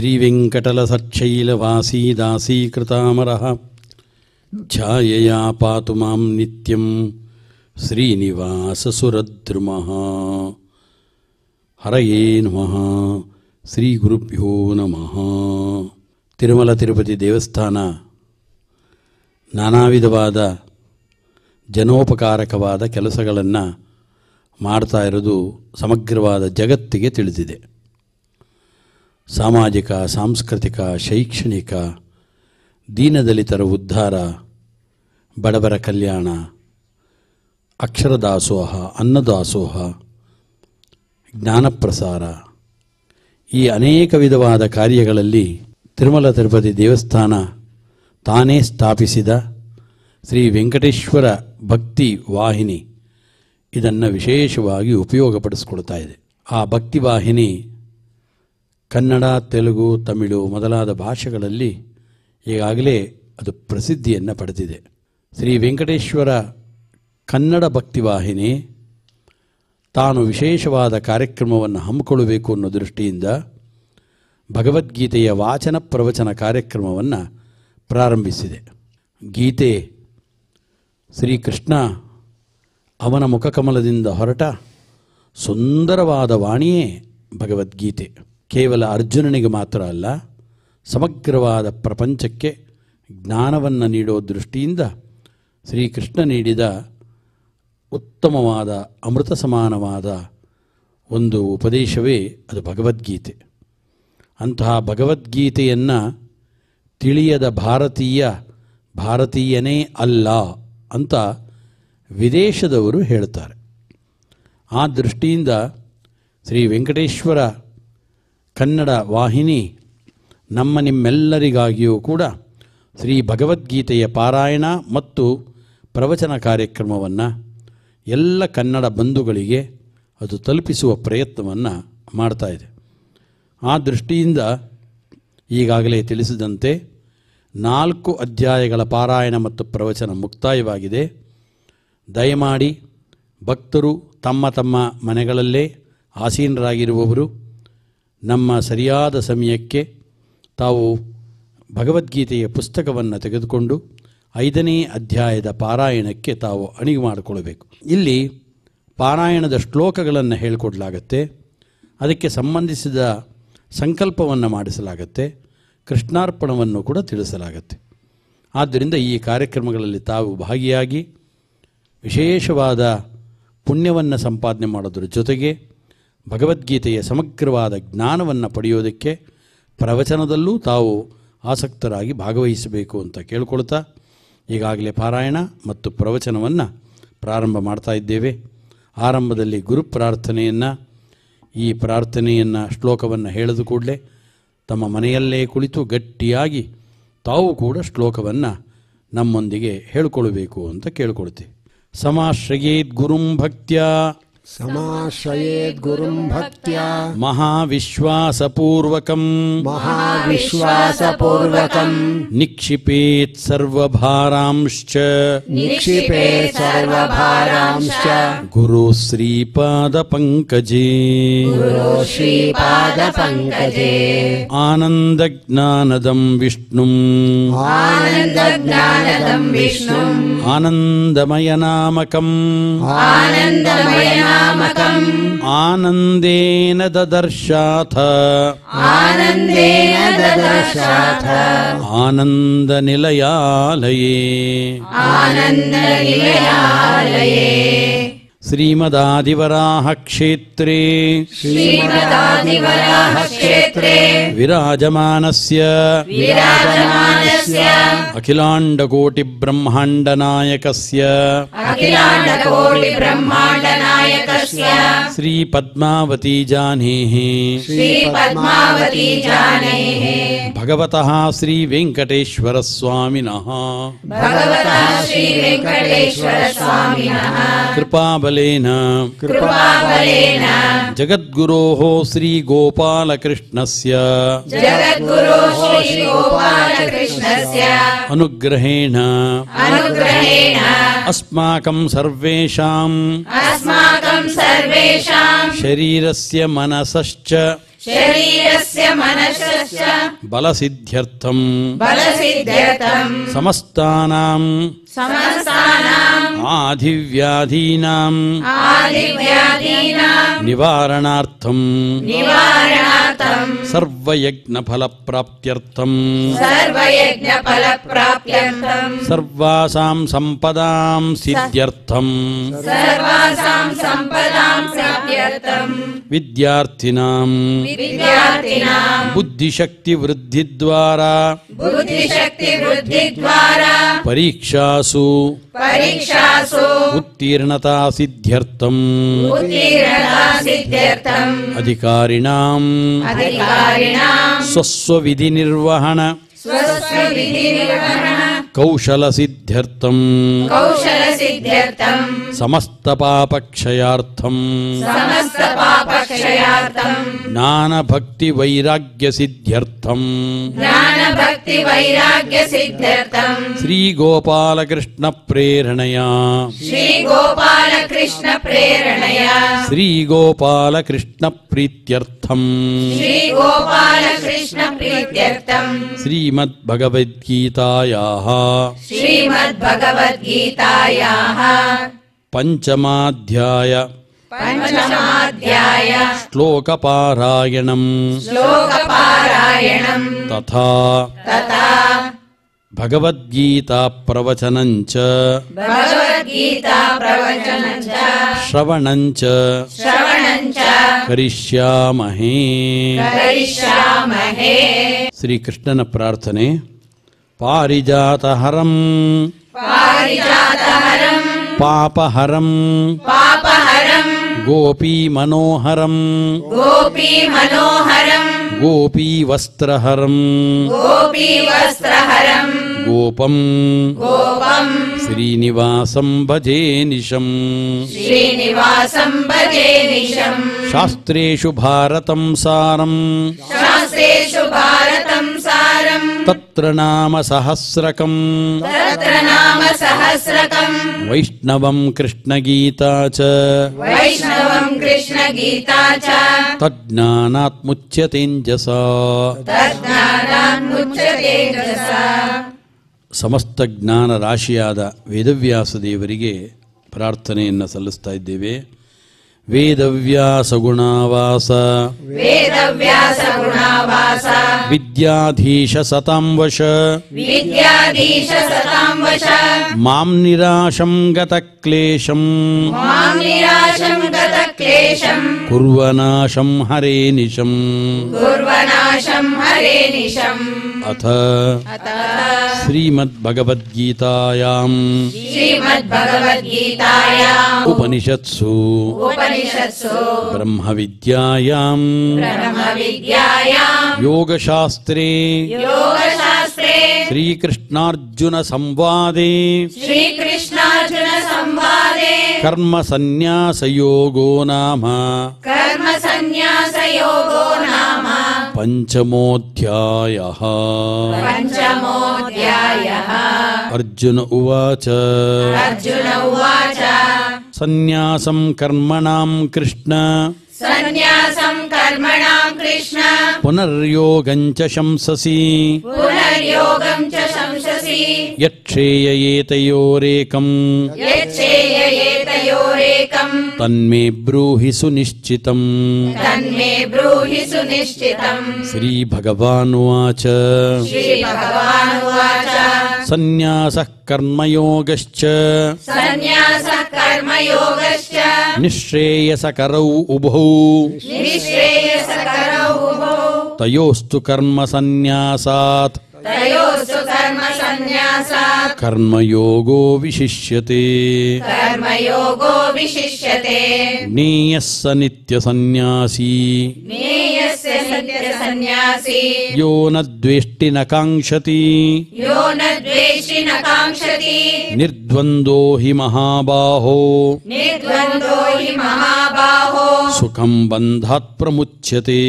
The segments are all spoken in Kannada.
श्रीवेङ्कटलसच्छैलवासी दासीकृतामरः ಛಾಯೆಯಾ ಪಾತು ಮಾಂ ನಿತ್ಯಂ ಶ್ರೀನಿವಾಸಸುರದ್ರುಮಃ. ಹರಯೇ ನಮಃ. ಶ್ರೀ ಗುರುಭ್ಯೋ ನಮಃ. ತಿರುಮಲ ತಿರುಪತಿ ದೇವಸ್ಥಾನ ನಾನಾ ವಿಧವಾದ ಜನೋಪಕಾರಕವಾದ ಕೆಲಸಗಳನ್ನು ಮಾಡ್ತಾ ಇರೋದು ಸಮಗ್ರವಾದ ಜಗತ್ತಿಗೆ ತಿಳಿದಿದೆ. ಸಾಮಾಜಿಕ, ಸಾಂಸ್ಕೃತಿಕ, ಶೈಕ್ಷಣಿಕ, ದೀನದಲಿತರ ಉದ್ಧಾರ, ಬಡವರ ಕಲ್ಯಾಣ, ಅಕ್ಷರದಾಸೋಹ, ಅನ್ನದಾಸೋಹ, ಜ್ಞಾನಪ್ರಸಾರ, ಈ ಅನೇಕ ವಿಧವಾದ ಕಾರ್ಯಗಳಲ್ಲಿ ತಿರುಮಲ ತಿರುಪತಿ ದೇವಸ್ಥಾನ ತಾನೇ ಸ್ಥಾಪಿಸಿದ ಶ್ರೀ ವೆಂಕಟೇಶ್ವರ ಭಕ್ತಿ ವಾಹಿನಿ ಇದನ್ನು ವಿಶೇಷವಾಗಿ ಉಪಯೋಗಪಡಿಸ್ಕೊಳ್ತಾ ಇದೆ. ಆ ಭಕ್ತಿ ವಾಹಿನಿ ಕನ್ನಡ, ತೆಲುಗು, ತಮಿಳು ಮೊದಲಾದ ಭಾಷೆಗಳಲ್ಲಿ ಈಗಾಗಲೇ ಅದು ಪ್ರಸಿದ್ಧಿಯನ್ನು ಪಡೆದಿದೆ. ಶ್ರೀ ವೆಂಕಟೇಶ್ವರ ಕನ್ನಡ ಭಕ್ತಿವಾಹಿನಿ ತಾನು ವಿಶೇಷವಾದ ಕಾರ್ಯಕ್ರಮವನ್ನು ಹಮ್ಮಿಕೊಳ್ಳಬೇಕು ಅನ್ನೋ ದೃಷ್ಟಿಯಿಂದ ಭಗವದ್ಗೀತೆಯ ವಾಚನ ಪ್ರವಚನ ಕಾರ್ಯಕ್ರಮವನ್ನು ಪ್ರಾರಂಭಿಸಿದೆ. ಗೀತೆ ಶ್ರೀಕೃಷ್ಣ ಅವನ ಮುಖಕಮಲದಿಂದ ಹೊರಟ ಸುಂದರವಾದ ವಾಣಿಯೇ ಭಗವದ್ಗೀತೆ. ಕೇವಲ ಅರ್ಜುನನಿಗೆ ಮಾತ್ರ ಅಲ್ಲ, ಸಮಗ್ರವಾದ ಪ್ರಪಂಚಕ್ಕೆ ಜ್ಞಾನವನ್ನು ನೀಡೋ ದೃಷ್ಟಿಯಿಂದ ಶ್ರೀಕೃಷ್ಣ ನೀಡಿದ ಉತ್ತಮವಾದ ಅಮೃತ ಸಮಾನವಾದ ಒಂದು ಉಪದೇಶವೇ ಅದು ಭಗವದ್ಗೀತೆ. ಅಂತಹ ಭಗವದ್ಗೀತೆಯನ್ನು ತಿಳಿಯದ ಭಾರತೀಯನೇ ಅಲ್ಲ ಅಂತ ವಿದೇಶದವರು ಹೇಳ್ತಾರೆ. ಆ ದೃಷ್ಟಿಯಿಂದ ಶ್ರೀ ವೆಂಕಟೇಶ್ವರ ಕನ್ನಡ ವಾಹಿನಿ ನಿಮ್ಮೆಲ್ಲರಿಗಾಗಿಯೂ ಕೂಡ ಶ್ರೀ ಭಗವದ್ಗೀತೆಯ ಪಾರಾಯಣ ಮತ್ತು ಪ್ರವಚನ ಕಾರ್ಯಕ್ರಮವನ್ನು ಎಲ್ಲ ಕನ್ನಡ ಬಂಧುಗಳಿಗೆ ಅದು ತಲುಪಿಸುವ ಪ್ರಯತ್ನವನ್ನು ಮಾಡ್ತಾ ಇದೆ. ಆ ದೃಷ್ಟಿಯಿಂದ ಈಗಾಗಲೇ ತಿಳಿಸಿದಂತೆ 4 ಅಧ್ಯಾಯಗಳ ಪಾರಾಯಣ ಮತ್ತು ಪ್ರವಚನ ಮುಕ್ತಾಯವಾಗಿದೆ. ದಯಮಾಡಿ ಭಕ್ತರು ತಮ್ಮ ತಮ್ಮ ಮನೆಗಳಲ್ಲೇ ಆಸೀನರಾಗಿರುವವರು ನಮ್ಮ ಸರಿಯಾದ ಸಮಯಕ್ಕೆ ತಾವು ಭಗವದ್ಗೀತೆಯ ಪುಸ್ತಕವನ್ನು ತೆಗೆದುಕೊಂಡು 5ನೇ ಅಧ್ಯಾಯದ ಪಾರಾಯಣಕ್ಕೆ ತಾವು ಅಣಿಗೆ ಮಾಡಿಕೊಳ್ಳಬೇಕು. ಇಲ್ಲಿ ಪಾರಾಯಣದ ಶ್ಲೋಕಗಳನ್ನು ಹೇಳಿಕೊಡಲಾಗತ್ತೆ, ಅದಕ್ಕೆ ಸಂಬಂಧಿಸಿದ ಸಂಕಲ್ಪವನ್ನು ಮಾಡಿಸಲಾಗತ್ತೆ, ಕೃಷ್ಣಾರ್ಪಣವನ್ನು ಕೂಡ ತಿಳಿಸಲಾಗತ್ತೆ. ಆದ್ದರಿಂದ ಈ ಕಾರ್ಯಕ್ರಮಗಳಲ್ಲಿ ತಾವು ಭಾಗಿಯಾಗಿ ವಿಶೇಷವಾದ ಪುಣ್ಯವನ್ನು ಸಂಪಾದನೆ ಮಾಡೋದ್ರ ಜೊತೆಗೆ ಭಗವದ್ಗೀತೆಯ ಸಮಗ್ರವಾದ ಜ್ಞಾನವನ್ನು ಪಡೆಯೋದಕ್ಕೆ ಪ್ರವಚನದಲ್ಲೂ ತಾವು ಆಸಕ್ತರಾಗಿ ಭಾಗವಹಿಸಬೇಕು ಅಂತ ಕೇಳ್ಕೊಳ್ತಾ ಈಗಾಗಲೇ ಪಾರಾಯಣ ಮತ್ತು ಪ್ರವಚನವನ್ನು ಪ್ರಾರಂಭ ಮಾಡ್ತಾ ಇದ್ದೇವೆ. ಆರಂಭದಲ್ಲಿ ಗುರು ಪ್ರಾರ್ಥನೆಯನ್ನು, ಈ ಪ್ರಾರ್ಥನೆಯನ್ನು ಶ್ಲೋಕವನ್ನು ಹೇಳಿದ ಕೂಡಲೇ ತಮ್ಮ ಮನೆಯಲ್ಲೇ ಕುಳಿತು ಗಟ್ಟಿಯಾಗಿ ತಾವು ಕೂಡ ಶ್ಲೋಕವನ್ನು ನಮ್ಮೊಂದಿಗೆ ಹೇಳಿಕೊಳ್ಳಬೇಕು ಅಂತ ಕೇಳ್ಕೊಳ್ತೀವಿ. ಸಮಾಶ್ರಯೇದ್ ಗುರುಂ ಭಕ್ತ್ಯಾ ಸಮಾಶ್ರಯೇದ್ ಗುರುಂ ಭಕ್ತ್ಯಾ ಮಹಾವಿಶ್ವಾಸಪೂರ್ವಕಂ ನಿಕ್ಷಿಪೇತ್ ಸರ್ವಭಾರಾಂಶ್ಚ ಗುರು ಶ್ರೀಪಾದ ಪಂಕಜೇ ಆನಂದ ಜ್ಞಾನದಂ ವಿಷ್ಣುಂ ಆನಂದಮಯ ನಾಮಕಂ ಆನಂದೇನ ದದರ್ಶಾಥ ಆನಂದ ನಿಲಯಾಲಯೇ ಶ್ರೀಮದಾದಿವರಾಹ ಕ್ಷೇತ್ರೇ ವಿರಾಜಮಾನಸ್ಯ ಅಖಿಲಾಂಡಕೋಟಿ ಬ್ರಹ್ಮಾಂಡ ನಾಯಕಸ್ಯ ಶ್ರೀ ಪದ್ಮಾವತಿ ಜಾನೇಃ ಭಗವತಃ ಶ್ರೀ ವೆಂಕಟೇಶ್ವರ ಸ್ವಾಮಿನಃ ಕೃಪಾಬಲೇನ ಜಗದ್ಗುರೋಃ ಶ್ರೀ ಗೋಪಾಲಕೃಷ್ಣಸ್ಯ ಅನುಗ್ರಹೇಣ अस्माकं सर्वेषां शरीरस्य मनसश्च शरीरस्य मनसश्च बलसिद्ध्यर्थं बलसिद्ध्यर्थं समस्तानां आधिव्याधीनां निवारणार्थं सर्वयज्ञफलप्राप्त्यर्थं सर्वासां संपदां सिद्ध्यर्थं विद्यार्थिनां बुद्धिशक्तिवृद्धिद्वारा परीक्षासु उत्तीर्णता सिद्ध्यर्थं अधिकारिणां स्वस्वविधिनिर्वहण कौशलसिद्ध्यर्थं समस्तपापक्षयार्थं ज्ञानभक्तिवैराग्यसिद्ध्यर्थं श्रीगोपालकृष्णप्रेरणया श्रीगोपालकृष्णप्रीत्यर्थं श्रीमद्भगवद्गीतायाः पंचमाध्याय श्लोकपारायणं तथा भगवद्गीता प्रवचनं च श्रवणं च करिष्यामहे। श्री कृष्णನ ಪ್ರಾರ್ಥನೆ पारिजातहरं पापहरं गोपीमनोहरं गोपीवस्त्रहरं गोपं श्रीनिवासं भजे निशम् शास्त्रेषु भारतं सारं तत्र नाम सहस्रकं वैष्णवं कृष्णगीता च तज्ज्ञानात्मुच्यतेञ्जसा। ಸಮಸ್ತ ಜ್ಞಾನ ರಾಶಿಯಾದ ವೇದವ್ಯಾಸ ದೇವರಿಗೆ ಪ್ರಾರ್ಥನೆಯನ್ನು ಸಲ್ಲಿಸ್ತಾ ಇದ್ದೇವೆ. ವೇದವ್ಯಾಸ ಗುಣಾವಾಸ ವಿದ್ಯಾಧೀಶ ಸತಾಂ ವಶ ಮಾಂ ನಿರಾಶಂ ಗತ ಕ್ಲೇಶಂ ಕುರ್ವನಾಶಂ ಹರೇ ನಿಶಂ. ಅಥ ಶ್ರೀಮದ್ಭಗವದ್ಗೀತಾಯಾಂ ಉಪನಿಷತ್ಸು ಬ್ರಹ್ಮವಿದ್ಯಾಯಾಂ ಯೋಗಶಾಸ್ತ್ರೇ ಶ್ರೀಕೃಷ್ಣಾರ್ಜುನ ಸಂವಾದೇ ಕರ್ಮ ಸನ್ಯಾಸಯೋಗೋ ನಾಮ ಪಂಚಮೋಧ್ಯಾಯಃ. ಅರ್ಜುನ ಉವಾಚ ಸನ್ಯಾಸಂ ಕರ್ಮಣಾಂ ಕೃಷ್ಣ ಪುನರ್ಯೋಗಂ ಚ ಶಂಸಸಿ ಯಚ್ಛೇಯಯೇತಯೋರೇಕಂ ತನ್ಮೇ ಬ್ರೂಹಿ ಸುನಿಶ್ಚಿತಂ. ಶ್ರೀಭಗವಾನುವಾಚ ಸನ್ಯಾಸಃ ಕರ್ಮಯೋಗಶ್ಚ ನಿಶ್ರೇಯಸಕರೌ ಉಭೌ ತಯೋಸ್ತು ಕರ್ಮ ಸನ್ಯಾಸಾತ್ ಕರ್ಮಯೋಗೋ ವಿಶಿಷ್ಯತೆ. ಜ್ಞೇಯಃ ಸ ನಿತ್ಯ ಸನ್ಯಾಸಿ ಯೋ ನ ದ್ವೇಷ್ಟಿ ನ ಕಾಂಕ್ಷತಿ ನಿರ್ದ್ವಂದ್ವೋ ಹಿ ಮಹಾಬಾಹೋ ಸುಖಂ ಬಂಧಾತ್ ಪ್ರಮುಚ್ಯತೆ.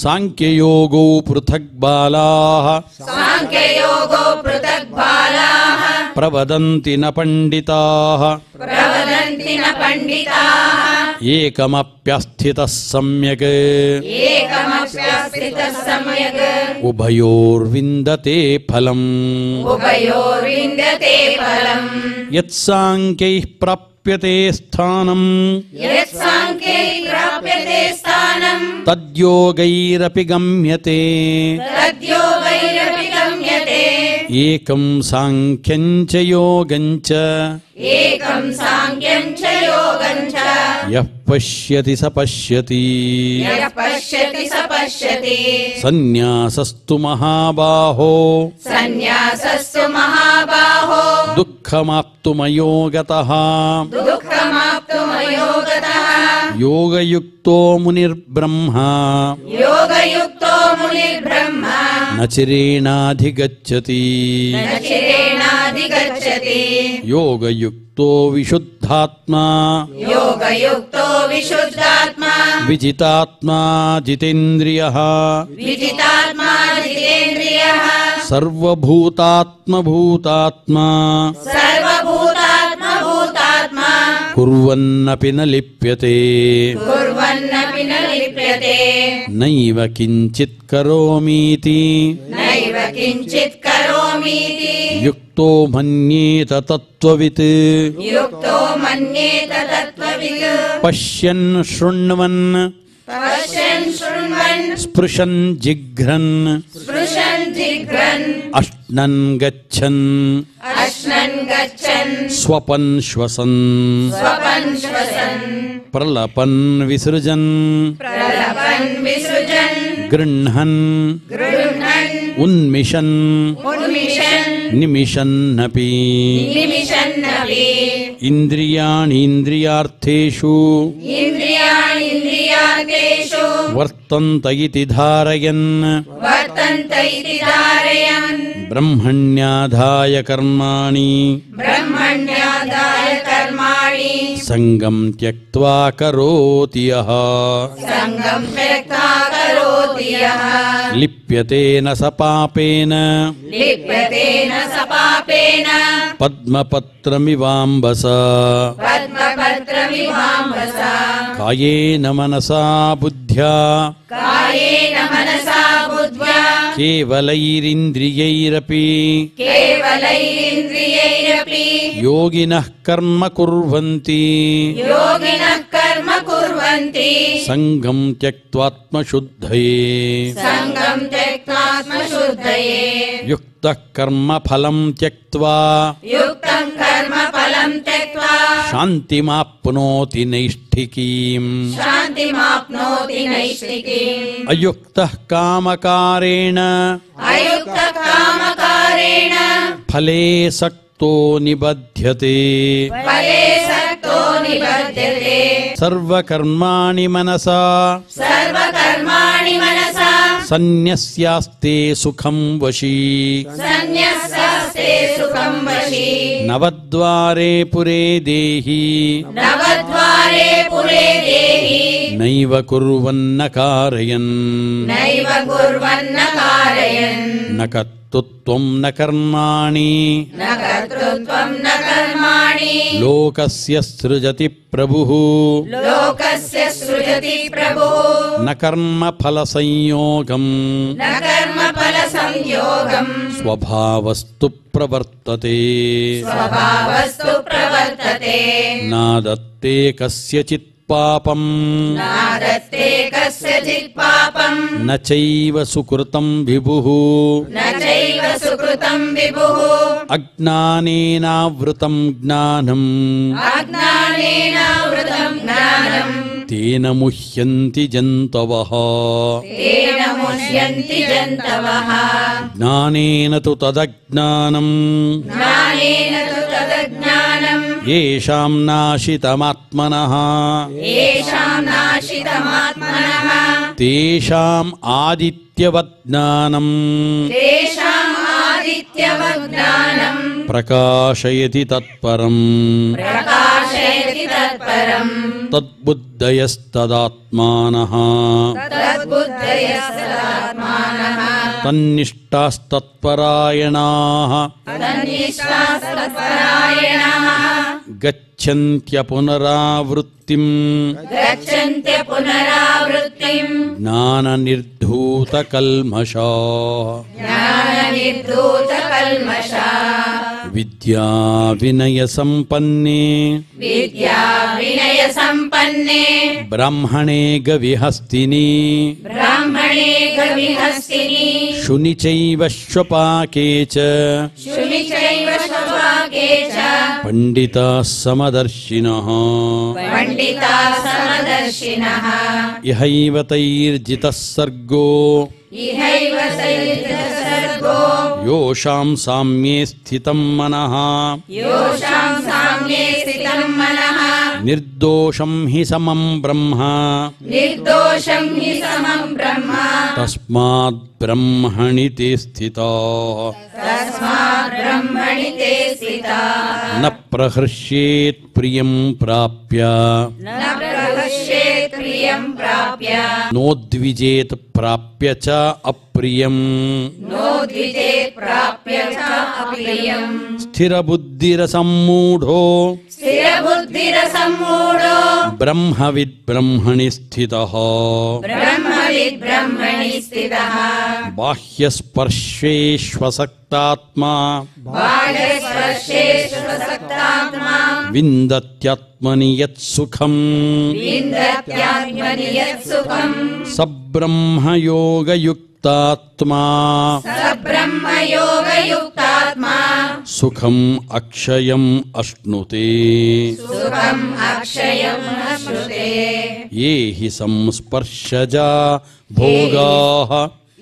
ಸಾಂಖ್ಯಯೋಗೋ ಪೃಥಕ್ ಬಾಲಾಃ प्रवदन्ति न पण्डिताः प्रवदन्ति न पण्डिताः एकमप्यस्थितः सम्यक् एकमप्यस्थितः सम्यक् उभयोर्विन्दते फलम् उभयोर्विन्दते फलम् यत्साङ्ख्यैः प्राप्यते स्थानम् यत्साङ्ख्यैः प्राप्यते स्थानम् तद्योगैरपि गम्यते तद्योगैरपि गम्यते एकं साङ्ख्यं च योगं च एकं साङ्ख्यं च योगं च यः पश्यति स पश्यति यः पश्यति स पश्यति सन्न्यासस्तु महाबाहो सन्न्यासस्तु महाबाहो दुःखमाप्तुमयोगतः दुःखमाप्तुमयोगतः योगयुक्तो मुनिर्ब्रह्मा योगयुक्तो मुनिर्ब्रह्मा न चिरेणाधिगच्छति न चिरेणाधिगच्छति योगयुक्तो विशुद्धात्मा योगयुक्तो विशुद्धात्मा विजितात्मा जितेन्द्रियः विजितात्मा जितेन्द्रियः सर्वभूतात्मभूतात्मा सर्वभूतात्मा भूतात्मा कुर्वन्नपि न लिप्यते कुर्वन्नपि न लिप्यते नैव किञ्चित् करोमीति नैव किञ्चित् करोमीति युक्तो मन्येत तत्त्ववित् युक्तो मन्येत तत्त्ववित् पश्यन् शृण्वन् पश्यन् शृण्वन् स्पृशन् जिघ्रन् स्पृशन् जिघ्रन् अश्नन् गच्छन् अश्नन् गच्छन् स्वपन् श्वसन् स्वपन् श्वसन् प्रलपन् विसृजन् प्रलपन् विसृजन् गृह्णन् गृह्णन् उन्मिषन् उन्मिषन् निमिषन्नपि निमिषन्नपि इन्द्रियाणीन्द्रियार्थेषु इन्द्रियाणीन्द्रियार्थेषु वर्तन्त इति धारयन् वर्तन्त इति धारयन् ब्रह्मण्याधाय कर्माणि ब्रह्मण्यादाय कर्माणि सङ्गं त्यक्त्वा करोति यः सङ्गं त्यक्त्वा करोति यः लिप्यते न स पापेन लिप्यते न स पापेन पद्मपत्रमिवाम्बसा पद्मपत्रमिवाम्बसा कायेन मनसा बुद्ध्या कायेन मनसा बुद्ध्या केवलैरिन्द्रियैरपि केवलैरिन्द्रियैरपि योगिनः कर्म कुर्वन्ति योगिनः कर्म कुर्वन्ति सङ्गं त्यक्त्वात्मशुद्धये सङ्गं त्यक्त्वात्मशुद्धये युक्तः कर्मफलं त्यक्त्वा युक्तं कर्म फलं त्यक्त्वा शान्तिमाप्नोति नैष्ठिकीम् शान्तिमाप्नोति नैष्ठिकीम् अयुक्तः कामकारेण अयुक्तकामकारेण फले सक्तो निबध्यते फले सक्तो निबध्यते सर्वकर्माणि मनसा सर्वकर्माणि मनसा सन्न्यस्यास्ते सुखं वशी सन्न्यस्यास्ते सुखं वशी नवद्वारे पुरे देहि नवद्वारे पुरे देहि नैव कुर्वन्न कारयन् नैव कुर्वन्न कारयन् न कर्तृत्वं न कर्माणि न कर्तृत्वं न कर्माणि लोकस्य सृजति प्रभुः लोकस्य सृजति प्रभुः न कर्मफलसंयोगम् न कर्मफलसंयोगम् स्वभावस्तु प्रवर्तते स्वभावस्तु प्रवर्तते नादत्ते कस्यचित् पापम् नादत्ते कस्यचित् पापम् न चैव सुकृतं विभुः न चैव सुकृतं विभुः अज्ञानेनावृतं ज्ञानम् अज्ञानेनावृतं ज्ञानम् तेन मुह्यन्ति जन्तवः तेन मुह्यन्ति जन्तवः ज्ञानेन तु तदज्ञानम् ज्ञानेन तु तदज्ञानम् येषां नाशितमात्मनः येषां नाशितमात्मनः तेषाम् आदित्यवत् ज्ञानम् तेषाम् आदित्यवत् ज्ञानम् प्रकाशयति तत्परम् प्रकाशयति तत्परम् तद्बुद्धयस्तदात्मानः तद्बुद्धयस्तदात्मानः ತನ್ನಿಷ್ಟಾಸ್ತತ್ಪರಾಯಣಾಃ तन्निष्ठास्तत्परायणाः ಗಚ್ಚಂತ್ಯ ಪುನರಾವೃತ್ತಿಂ गच्छन्त्य पुनरावृत्तिम् ಜ್ಞಾನನಿರ್ಧೂತಕಲ್ಮಷಾಃ ज्ञाननिर्धूतकल्मषाः ವಿದ್ಯಾ ವಿನಯ ಸಂಪನ್ನೇ विद्या विनय सम्पन्ने ಬ್ರಾಹ್ಮಣೇ ಗವಿಹಸ್ತಿನಿ ब्राह्मणे गविहस्तिनि ಶುನಿ ಚೈವ ಶ್ವಪಾಕೆ ಚ शुनि चैव स्वभागे च ಪಂಡಿತಾಃ ಸಮದರ್ಶಿನಃ पण्डिताः समदर्शिनः ಇಹೈವ ತೈರ್ಜಿತಃ ಸರ್ಗೋ इहैव सर्गो ಯೋಷಾಂ ಸಾಮ್ಯೇ ಸ್ಥಿತಂ ಮನಃ योषां साम्ये स्थितं मनः ನಿರ್ದೋಷಂ ಹಿ ಸಮಂ ಬ್ರಹ್ಮ निर्दोषं हि समं ब्रह्म ತಸ್ಮಾತ್ ಬ್ರಹ್ಮಣಿ ತೇ ಸ್ಥಿತಾಃ तस्मात् ब्रह्मणि ते स्थिताः ನ ಪ್ರಹೃಷ್ಯೇತ್ ಪ್ರಿಯಂ ಪ್ರಾಪ್ಯ न प्रहस्येत् प्रियं प्राप्य ನೋದ್ವಿಜೇತ್ ಪ್ರಾಪ್ಯ ಚ ಅಪ್ರಿಯಂ नोद्विजेत् प्राप्य च अप्रियम् ಸ್ಥಿರಬುದ್ಧಿರಸಮ್ಮೂಢೋ स्थिरबुद्धिरसम्मूढो ಬ್ರಹ್ಮವಿದ್ ಬ್ರಹ್ಮಣಿ ಸ್ಥಿತಃ ब्रह्मविद् ब्रह्मणि स्थितः ಬಾಹ್ಯಸ್ಪರ್ಶೇಷ್ವಸಕ್ತಾತ್ಮಾ बाह्यस्पर्शेष्वसक्तात्मा ವಿಂದತ್ಯಾತ್ಮನಿ ಯತ್ ಸುಖಂ विन्दत्यात्मनि यत्सुखम् ಸಬ್ರಹ್ಮಯೋಗಯುಕ್ತಾತ್ಮಾ स ब्रह्मयोगयुक्तात्मा ಸುಖಂ ಅಕ್ಷಯಂ ಅಶ್ನುತೆ सुखम् अक्षयम् अश्नुते ಯೇ ಹಿ ಸಂಸ್ಪರ್ಶಜಾ ಭೋಗಾಃ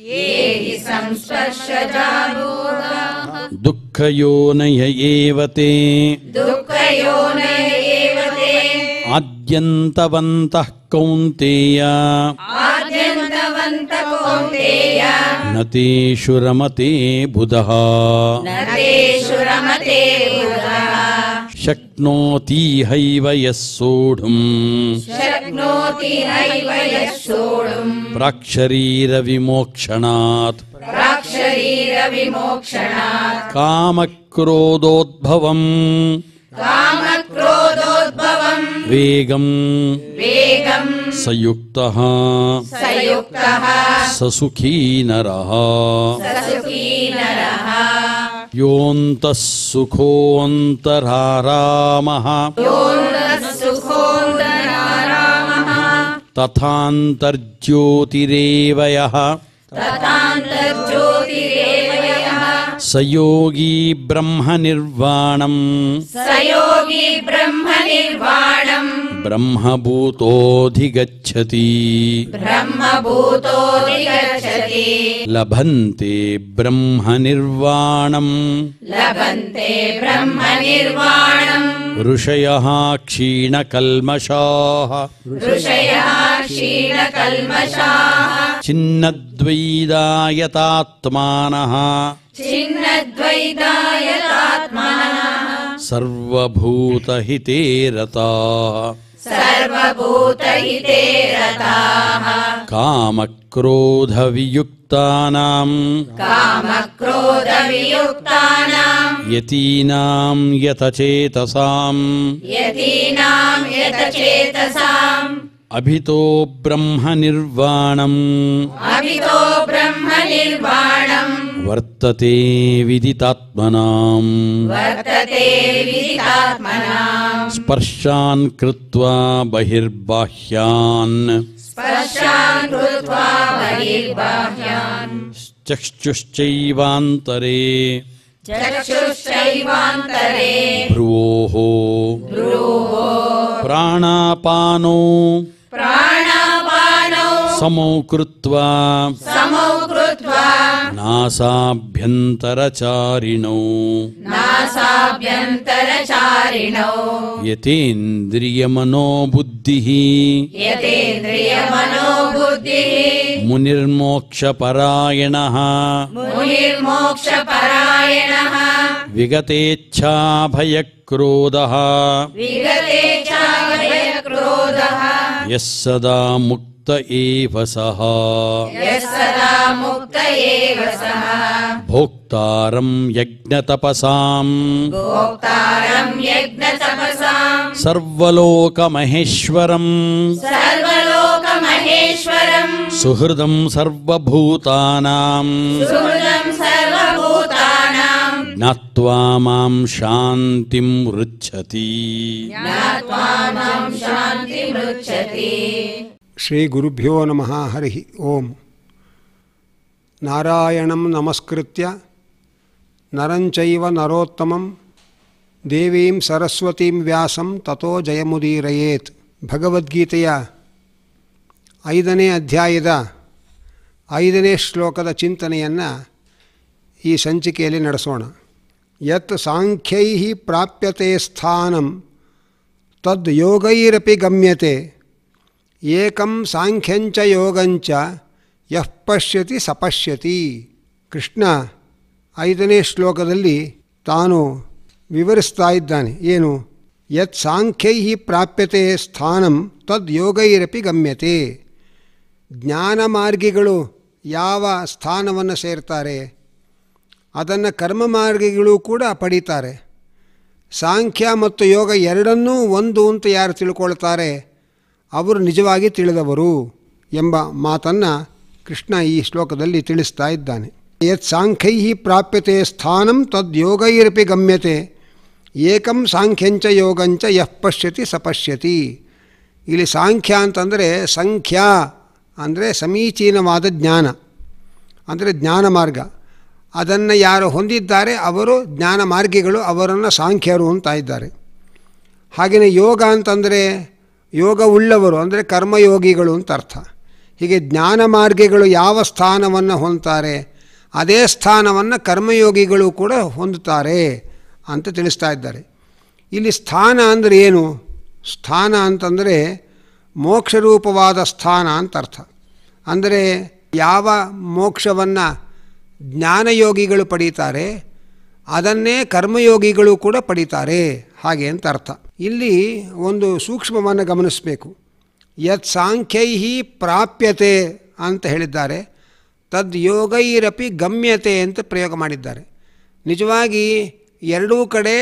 ये हि संस्पर्शजा भोगाः ದುಃಖಯೋನಯ ಏವ ತೇ दुःखयोनय एव ते ಆದ್ಯಂತವಂತಃ ಕೌಂತೇಯ आद्यन्तवन्त कौन्तेय ನ ತೇಷು ರಮತೆ ಬುಧಃ न तेषु रमते बुधः ಶಕ್ನೋತಿ ಹೈವ ಯಃ ಸೋಢುಂ शक्नोति हैव यः सोढुम् ಪ್ರಾಕ್ಶರೀರ ವಿಮೋಕ್ಷಣಾತ್ प्राक्शरीरविमोक्षणात् ಕಾಮಕ್ರೋಧೋದ್ಭವಂ कामक्रोधोद्भवम् ವೇಗಂ वेगम् ಸಯುಕ್ತಃ सयुक्तः ಸಸುಖೀ ನರಃ ससुखी नरः ಯೋऽन्तಃ ಸುಖೋऽन्तರಾರಾಮಃ योऽन्तःसुखोऽन्तरारामः ತಥಾಂತರ್ಜ್ಯೋತಿರೇವ ಯಃ तथान्तर्ज्योतिरेव यः ಸ ಯೋಗೀ ಬ್ರಹ್ಮನಿರ್ವಾಣಂ स योगी ब्रह्मनिर्वाणम् ಬ್ರಹ್ಮಭೂತೋಧಿಗಚ್ಚತಿ ब्रह्मभूतोऽधिगच्छति ಲಭಂತೆ ಬ್ರಹ್ಮನಿರ್ವಾಣಂ लभन्ते ब्रह्मनिर्वाणम् ಋಷಯಃ ಕ್ಷೀಣಕಲ್ಮಷಾಃ ऋषयः क्षीणकल्मषाः ಚಿನ್ನದ್ವೈದಾಯತಾತ್ಮಾನಃ छिन्नद्वैतायतात्मनः ಸರ್ವಭೂತಹಿತೇ ರತಾಃ सर्वभूतहिते रताः ಕಾಮಕ್ರೋಧವಿಯುಕ್ತಾನಾಂ कामक्रोधवियुक्तानाम् ಯತೀನಾಂ ಯತಚೇತಸಾಂ यतीनां यतचेतसाम् ಅಭಿತೋ ಬ್ರಹ್ಮನಿರ್ವಾಣಂ अभितो ब्रह्मनिर्वाणम् ವರ್ತತೆ ವಿದಿತಾತ್ಮನಾಂ वर्तते विदितात्मनाम् ಸ್ಪರ್ಶಾನ್ ಕೃತ್ವಾ ಬಹಿರ್ಬಾಹ್ಯಾನ್ स्पर्शान् कृत्वा बहिर्बाह्यान् ಚಕ್ಷುಶ್ಚೈವಾಂತರೇ चक्षुश्चैवान्तरे ಭ್ರುವೋಃ ಪ್ರಾಣಾಪಾನೋ प्राणापानौ ಸಮೌ ಕೃತ್ವಾ समौ कृत्वा ನಾಸಾಭ್ಯಂತರಚಾರಿಣೌ नासाभ्यन्तरचारिणौ ಯತೇಂದ್ರಿಯಮನೋಬುದ್ಧಿಃ यतेन्द्रियमनोबुद्धिः ಮುನಿರ್ಮೋಕ್ಷಪರಾಯಣಃ मुनिर्मोक्षपरायणः ವಿಗತೇಚ್ಛಾಭಯಕ್ರೋಧಃ विगते च भयक्रोधः ಯಃ ಸದಾ ಮುಕ್ತ ಮುಕ್ತ ಏವ ಸಹ ಯಸ್ಸದಾ ಮುಕ್ತ ಏವ ಸಃ ಭೋಕ್ತಾರಂ ಯಜ್ಞತಪಸಾಂ ಭೋಕ್ತಾರಂ ಯಜ್ಞತಪಸಾಂ ಸರ್ವಲೋಕಮಹೇಶ್ವರಂ ಸರ್ವಲೋಕಮಹೇಶ್ವರಂ ಸುಹೃದಂ ಸರ್ವಭೂತಾನಾಂ ಸುಹೃದಂ ಸರ್ವಭೂತಾನಾಂ ಜ್ಞಾತ್ವಾ ಮಾಂ ಶಾಂತಿಂ ರುಚ್ಛತಿ. ಜ್ಞಾತ್ವಾ ಮಾಂ ಶಾಂತಿಮೃಚ್ಛತಿ. ಶ್ರೀ ಗುರುಭ್ಯೋ ನಮಃ. ಹರಿ ಓಂ. ನಾರಾಯಣಂ ನಮಸ್ಕೃತ್ಯ ನರಂಚೈವ ನರೋತ್ತಮಂ ದೇವೀಂ ಸರಸ್ವತೀಂ ವ್ಯಾಸಂ ತತೋ ಜಯಮುದೀರಯೇತ್. ಭಗವದ್ಗೀತೆಯ 5ನೇ ಅಧ್ಯಾಯದ 5ನೇ ಶ್ಲೋಕದ ಚಿಂತನೆಯನ್ನು ಈ ಸಂಚಿಕೆಯಲ್ಲಿ ನಡೆಸೋಣ. ಯತ್ ಸಾಂಖ್ಯೈ ಪ್ರಾಪ್ಯತೆ ಸ್ಥಾನಂ ತದ್ ಯೋಗೈರಪಿ ಗಮ್ಯತೆ ಏಕಂ ಸಾಂಖ್ಯಂಚ ಯೋಗಂಚ ಯಃ ಪಶ್ಯತಿ ಸಪಶ್ಯತಿ. ಕೃಷ್ಣ 5ನೇ ಶ್ಲೋಕದಲ್ಲಿ ತಾನು ವಿವರಿಸ್ತಾ ಇದ್ದಾನೆ. ಏನು? ಯತ್ ಸಾಂಖ್ಯೈ ಪ್ರಾಪ್ಯತೆ ಸ್ಥಾನಂ ತದ್ ಯೋಗೈರಪಿ ಗಮ್ಯತೆ. ಜ್ಞಾನ ಮಾರ್ಗಿಗಳು ಯಾವ ಸ್ಥಾನವನ್ನು ಸೇರ್ತಾರೆ ಅದನ್ನು ಕರ್ಮ ಮಾರ್ಗಿಗಳು ಕೂಡ ಪಡೀತಾರೆ. ಸಾಂಖ್ಯ ಮತ್ತು ಯೋಗ ಎರಡನ್ನೂ ಒಂದು ಅಂತ ಯಾರು ತಿಳ್ಕೊಳ್ತಾರೆ ಅವರು ನಿಜವಾಗಿ ತಿಳಿದವರು ಎಂಬ ಮಾತನ್ನು ಕೃಷ್ಣ ಈ ಶ್ಲೋಕದಲ್ಲಿ ತಿಳಿಸ್ತಾ ಇದ್ದಾನೆ. ಯತ್ ಸಾಂಖ್ಯೈ ಪ್ರಾಪ್ಯತೆ ಸ್ಥಾನಂ ತದ್ ಯೋಗೈರಪಿ ಗಮ್ಯತೆ ಏಕಂ ಸಾಂಖ್ಯಂಚ ಯೋಗಂಚ ಯಃ ಪಶ್ಯತಿ ಸಪಶ್ಯತಿ. ಇಲ್ಲಿ ಸಾಂಖ್ಯ ಅಂತಂದರೆ ಸಂಖ್ಯಾ ಅಂದರೆ ಸಮೀಚೀನವಾದ ಜ್ಞಾನ, ಅಂದರೆ ಜ್ಞಾನ ಮಾರ್ಗ. ಅದನ್ನು ಯಾರು ಹೊಂದಿದ್ದಾರೆ ಅವರು ಜ್ಞಾನ ಮಾರ್ಗಿಗಳು, ಅವರನ್ನು ಸಾಂಖ್ಯರು ಅಂತ ಇದ್ದಾರೆ. ಹಾಗೆಯೇ ಯೋಗ ಅಂತಂದರೆ ಯೋಗ ಉಳ್ಳವರು ಅಂದರೆ ಕರ್ಮಯೋಗಿಗಳು ಅಂತ ಅರ್ಥ. ಹೀಗೆ ಜ್ಞಾನ ಮಾರ್ಗಿಗಳು ಯಾವ ಸ್ಥಾನವನ್ನು ಹೊಂದ್ತಾರೆ ಅದೇ ಸ್ಥಾನವನ್ನು ಕರ್ಮಯೋಗಿಗಳು ಕೂಡ ಹೊಂದುತ್ತಾರೆ ಅಂತ ತಿಳಿಸ್ತಾ ಇದ್ದಾರೆ. ಇಲ್ಲಿ ಸ್ಥಾನ ಅಂದರೆ ಏನು? ಸ್ಥಾನ ಅಂತಂದರೆ ಮೋಕ್ಷರೂಪವಾದ ಸ್ಥಾನ ಅಂತ ಅರ್ಥ. ಅಂದರೆ ಯಾವ ಮೋಕ್ಷವನ್ನು ಜ್ಞಾನಯೋಗಿಗಳು ಪಡೀತಾರೆ ಅದನ್ನೇ ಕರ್ಮಯೋಗಿಗಳು ಕೂಡ ಪಡೀತಾರೆ ಹಾಗೆ ಅಂತ ಅರ್ಥ. ಇಲ್ಲಿ ಒಂದು ಸೂಕ್ಷ್ಮವನ್ನು ಗಮನಿಸಬೇಕು. ಯತ್ ಸಾಂಖ್ಯೈ ಪ್ರಾಪ್ಯತೆ ಅಂತ ಹೇಳಿದ್ದಾರೆ, ತದ್ ಯೋಗೈರಪಿ ಗಮ್ಯತೆ ಅಂತ ಪ್ರಯೋಗ ಮಾಡಿದ್ದಾರೆ. ನಿಜವಾಗಿ ಎರಡೂ ಕಡೆ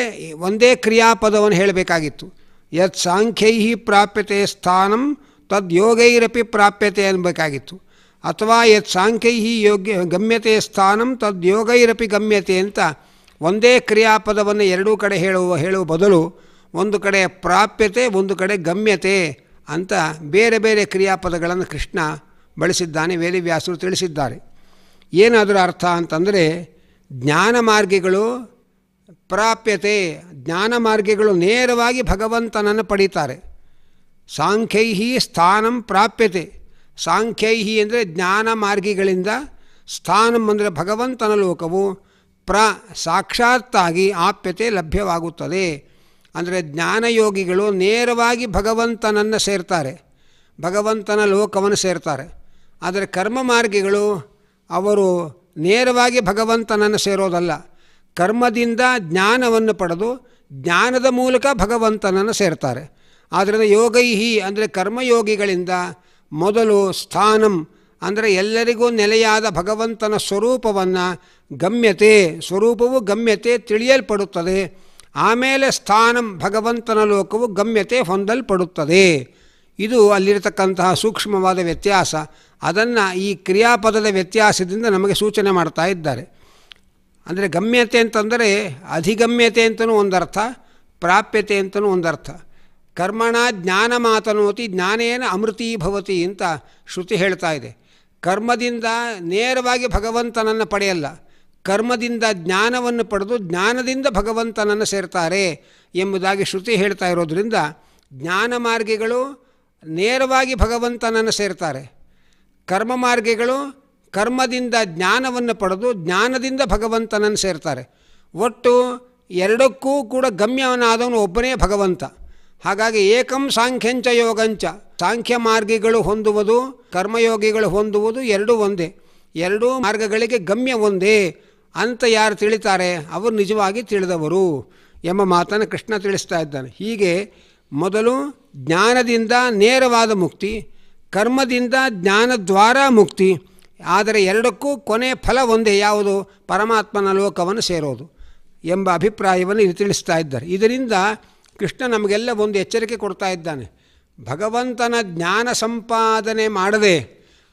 ಒಂದೇ ಕ್ರಿಯಾಪದವನ್ನು ಹೇಳಬೇಕಾಗಿತ್ತು. ಯತ್ ಸಾಂಖ್ಯೈ ಪ್ರಾಪ್ಯತೆ ಸ್ಥಾನಂ ತದ್ ಯೋಗೈರಪಿ ಪ್ರಾಪ್ಯತೆ ಅನ್ನಬೇಕಾಗಿತ್ತು. ಅಥವಾ ಯತ್ ಸಾಂಖ್ಯೈ ಗಮ್ಯತೆ ಸ್ಥಾನಂ ತದ್ ಯೋಗೈರಪಿ ಗಮ್ಯತೆ ಅಂತ ಒಂದೇ ಕ್ರಿಯಾಪದವನ್ನು ಎರಡೂ ಕಡೆ ಹೇಳುವ ಬದಲು ಒಂದು ಕಡೆ ಪ್ರಾಪ್ಯತೆ ಒಂದು ಕಡೆ ಗಮ್ಯತೆ ಅಂತ ಬೇರೆ ಬೇರೆ ಕ್ರಿಯಾಪದಗಳನ್ನು ಕೃಷ್ಣ ಬಳಸಿದ್ದಾನೆ, ವೇದವ್ಯಾಸರು ತಿಳಿಸಿದ್ದಾರೆ. ಏನಾದರೂ ಅರ್ಥ ಅಂತಂದರೆ ಜ್ಞಾನ ಮಾರ್ಗಿಗಳು ಪ್ರಾಪ್ಯತೆ, ಜ್ಞಾನ ಮಾರ್ಗಿಗಳು ನೇರವಾಗಿ ಭಗವಂತನನ್ನು ಪಡೀತಾರೆ. ಸಾಂಖ್ಯೈ ಸ್ಥಾನಂ ಪ್ರಾಪ್ಯತೆ. ಸಾಂಖ್ಯೈ ಅಂದರೆ ಜ್ಞಾನ ಮಾರ್ಗಿಗಳಿಂದ, ಸ್ಥಾನಂ ಅಂದರೆ ಭಗವಂತನ ಲೋಕವು, ಸಾಕ್ಷಾತ್ತಾಗಿ ಆಪ್ಯತೆ ಲಭ್ಯವಾಗುತ್ತದೆ. ಅಂದರೆ ಜ್ಞಾನಯೋಗಿಗಳು ನೇರವಾಗಿ ಭಗವಂತನನ್ನು ಸೇರ್ತಾರೆ, ಭಗವಂತನ ಲೋಕವನ್ನು ಸೇರ್ತಾರೆ. ಆದರೆ ಕರ್ಮ ಮಾರ್ಗಿಗಳು ಅವರು ನೇರವಾಗಿ ಭಗವಂತನನ್ನು ಸೇರೋದಲ್ಲ, ಕರ್ಮದಿಂದ ಜ್ಞಾನವನ್ನು ಪಡೆದು ಜ್ಞಾನದ ಮೂಲಕ ಭಗವಂತನನ್ನು ಸೇರ್ತಾರೆ. ಆದ್ದರಿಂದ ಯೋಗೈಹಿ ಅಂದರೆ ಕರ್ಮಯೋಗಿಗಳಿಂದ ಮೊದಲು ಸ್ಥಾನಂ ಅಂದರೆ ಎಲ್ಲರಿಗೂ ನೆಲೆಯಾದ ಭಗವಂತನ ಸ್ವರೂಪವನ್ನು ಗಮ್ಯತೆ, ಸ್ವರೂಪವು ಗಮ್ಯತೆ ತಿಳಿಯಲ್ಪಡುತ್ತದೆ. ಆಮೇಲೆ ಸ್ಥಾನಂ ಭಗವಂತನ ಲೋಕವು ಗಮ್ಯತೆ ಹೊಂದಲ್ಪಡುತ್ತದೆ. ಇದು ಅಲ್ಲಿರತಕ್ಕಂತಹ ಸೂಕ್ಷ್ಮವಾದ ವ್ಯತ್ಯಾಸ. ಅದನ್ನು ಈ ಕ್ರಿಯಾಪದದ ವ್ಯತ್ಯಾಸದಿಂದ ನಮಗೆ ಸೂಚನೆ ಮಾಡ್ತಾ ಇದ್ದಾರೆ. ಅಂದರೆ ಗಮ್ಯತೆ ಅಂತಂದರೆ ಅಧಿಗಮ್ಯತೆ ಅಂತಲೂ ಒಂದರ್ಥ, ಪ್ರಾಪ್ಯತೆ ಅಂತಲೂ ಒಂದರ್ಥ. ಕರ್ಮಣ ಜ್ಞಾನ ಮಾತನೋತಿ ಜ್ಞಾನೇನ ಅಮೃತೀಭವತಿ ಅಂತ ಶ್ರುತಿ ಹೇಳ್ತಾ ಇದೆ. ಕರ್ಮದಿಂದ ನೇರವಾಗಿ ಭಗವಂತನನ್ನು ಪಡೆಯಲ್ಲ, ಕರ್ಮದಿಂದ ಜ್ಞಾನವನ್ನು ಪಡೆದು ಜ್ಞಾನದಿಂದ ಭಗವಂತನನ್ನು ಸೇರ್ತಾರೆ ಎಂಬುದಾಗಿ ಶ್ರುತಿ ಹೇಳ್ತಾ ಇರೋದರಿಂದ ಜ್ಞಾನ ಮಾರ್ಗಿಗಳು ನೇರವಾಗಿ ಭಗವಂತನನ್ನು ಸೇರ್ತಾರೆ, ಕರ್ಮ ಮಾರ್ಗಿಗಳು ಕರ್ಮದಿಂದ ಜ್ಞಾನವನ್ನು ಪಡೆದು ಜ್ಞಾನದಿಂದ ಭಗವಂತನನ್ನು ಸೇರ್ತಾರೆ. ಒಟ್ಟು ಎರಡಕ್ಕೂ ಕೂಡ ಗಮ್ಯವನಾದವನು ಒಬ್ಬನೇ ಭಗವಂತ. ಹಾಗಾಗಿ ಏಕಂ ಸಾಂಖ್ಯಂಚ ಯೋಗಂಚ, ಸಾಂಖ್ಯ ಮಾರ್ಗಿಗಳು ಹೊಂದುವುದು ಕರ್ಮಯೋಗಿಗಳು ಹೊಂದುವುದು ಎರಡೂ ಒಂದೇ, ಎರಡೂ ಮಾರ್ಗಗಳಿಗೆ ಗಮ್ಯ ಒಂದೇ ಅಂತ ಯಾರು ತಿಳಿತಾರೆ ಅವರು ನಿಜವಾಗಿ ತಿಳಿದವರು ಎಂಬ ಮಾತನ್ನು ಕೃಷ್ಣ ತಿಳಿಸ್ತಾ ಇದ್ದಾನೆ. ಹೀಗೆ ಮೊದಲು ಜ್ಞಾನದಿಂದ ನೇರವಾದ ಮುಕ್ತಿ, ಕರ್ಮದಿಂದ ಜ್ಞಾನದ್ವಾರ ಮುಕ್ತಿ. ಆದರೆ ಎರಡಕ್ಕೂ ಕೊನೆ ಫಲ ಒಂದೇ, ಯಾವುದು? ಪರಮಾತ್ಮನ ಲೋಕವನ್ನು ಸೇರೋದು ಎಂಬ ಅಭಿಪ್ರಾಯವನ್ನು ಇಲ್ಲಿ ತಿಳಿಸ್ತಾ ಇದ್ದಾರೆ. ಇದರಿಂದ ಕೃಷ್ಣ ನಮಗೆಲ್ಲ ಒಂದು ಎಚ್ಚರಿಕೆ ಕೊಡ್ತಾ ಇದ್ದಾನೆ. ಭಗವಂತನ ಜ್ಞಾನ ಸಂಪಾದನೆ ಮಾಡದೆ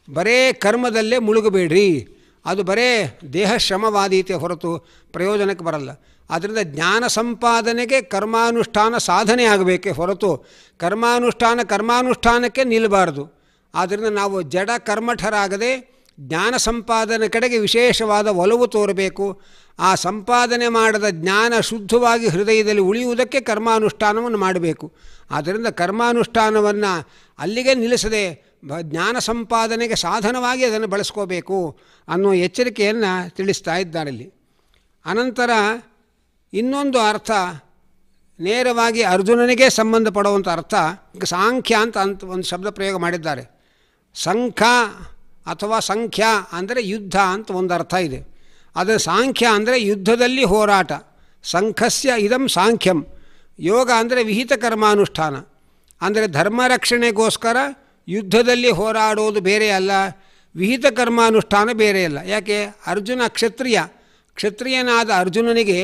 ಬರೇ ಕರ್ಮದಲ್ಲೇ ಮುಳುಗಬೇಡ್ರಿ. ಅದು ಬರೇ ದೇಹ ಶ್ರಮವಾದೀತೆ ಹೊರತು ಪ್ರಯೋಜನಕ್ಕೆ ಬರಲ್ಲ. ಆದ್ದರಿಂದ ಜ್ಞಾನ ಸಂಪಾದನೆಗೆ ಕರ್ಮಾನುಷ್ಠಾನ ಸಾಧನೆ ಆಗಬೇಕೇ ಹೊರತು ಕರ್ಮಾನುಷ್ಠಾನಕ್ಕೆ ನಿಲ್ಲಬಾರ್ದು. ಆದ್ದರಿಂದ ನಾವು ಜಡ ಕರ್ಮಠರಾಗದೆ ಜ್ಞಾನ ಸಂಪಾದನೆ ಕಡೆಗೆ ವಿಶೇಷವಾದ ಒಲವು ತೋರಬೇಕು. ಆ ಸಂಪಾದನೆ ಮಾಡದ ಜ್ಞಾನ ಶುದ್ಧವಾಗಿ ಹೃದಯದಲ್ಲಿ ಉಳಿಯುವುದಕ್ಕೆ ಕರ್ಮಾನುಷ್ಠಾನವನ್ನು ಮಾಡಬೇಕು. ಆದ್ದರಿಂದ ಕರ್ಮಾನುಷ್ಠಾನವನ್ನು ಅಲ್ಲಿಗೆ ನಿಲ್ಲಿಸದೆ ಜ್ಞಾನ ಸಂಪಾದನೆಗೆ ಸಾಧನವಾಗಿ ಅದನ್ನು ಬಳಸ್ಕೋಬೇಕು ಅನ್ನೋ ಎಚ್ಚರಿಕೆಯನ್ನು ತಿಳಿಸ್ತಾ ಇದ್ದಾರಲ್ಲಿ. ಅನಂತರ ಇನ್ನೊಂದು ಅರ್ಥ, ನೇರವಾಗಿ ಅರ್ಜುನನಿಗೆ ಸಂಬಂಧಪಡುವಂಥ ಅರ್ಥ, ಸಾಂಖ್ಯ ಅಂತ ಒಂದು ಶಬ್ದ ಪ್ರಯೋಗ ಮಾಡಿದ್ದಾರೆ. ಸಂಖ್ಯ ಅಥವಾ ಸಂಖ್ಯ ಅಂದರೆ ಯುದ್ಧ ಅಂತ ಒಂದು ಅರ್ಥ ಇದೆ. ಅದರ ಸಾಂಖ್ಯ ಅಂದರೆ ಯುದ್ಧದಲ್ಲಿ ಹೋರಾಟ. ಸಂಖ್ಯಸ್ಯ ಇದಂ ಸಾಂಖ್ಯಂ. ಯೋಗ ಅಂದರೆ ವಿಹಿತ ಕರ್ಮಾನುಷ್ಠಾನ, ಅಂದರೆ ಧರ್ಮ ರಕ್ಷಣೆಗೋಸ್ಕರ ಯುದ್ಧದಲ್ಲಿ ಹೋರಾಡೋದು ಬೇರೆ ಅಲ್ಲ, ವಿಹಿತ ಕರ್ಮಾನುಷ್ಠಾನ ಬೇರೆ ಅಲ್ಲ. ಯಾಕೆ? ಅರ್ಜುನ ಕ್ಷತ್ರಿಯನಾದ ಅರ್ಜುನನಿಗೆ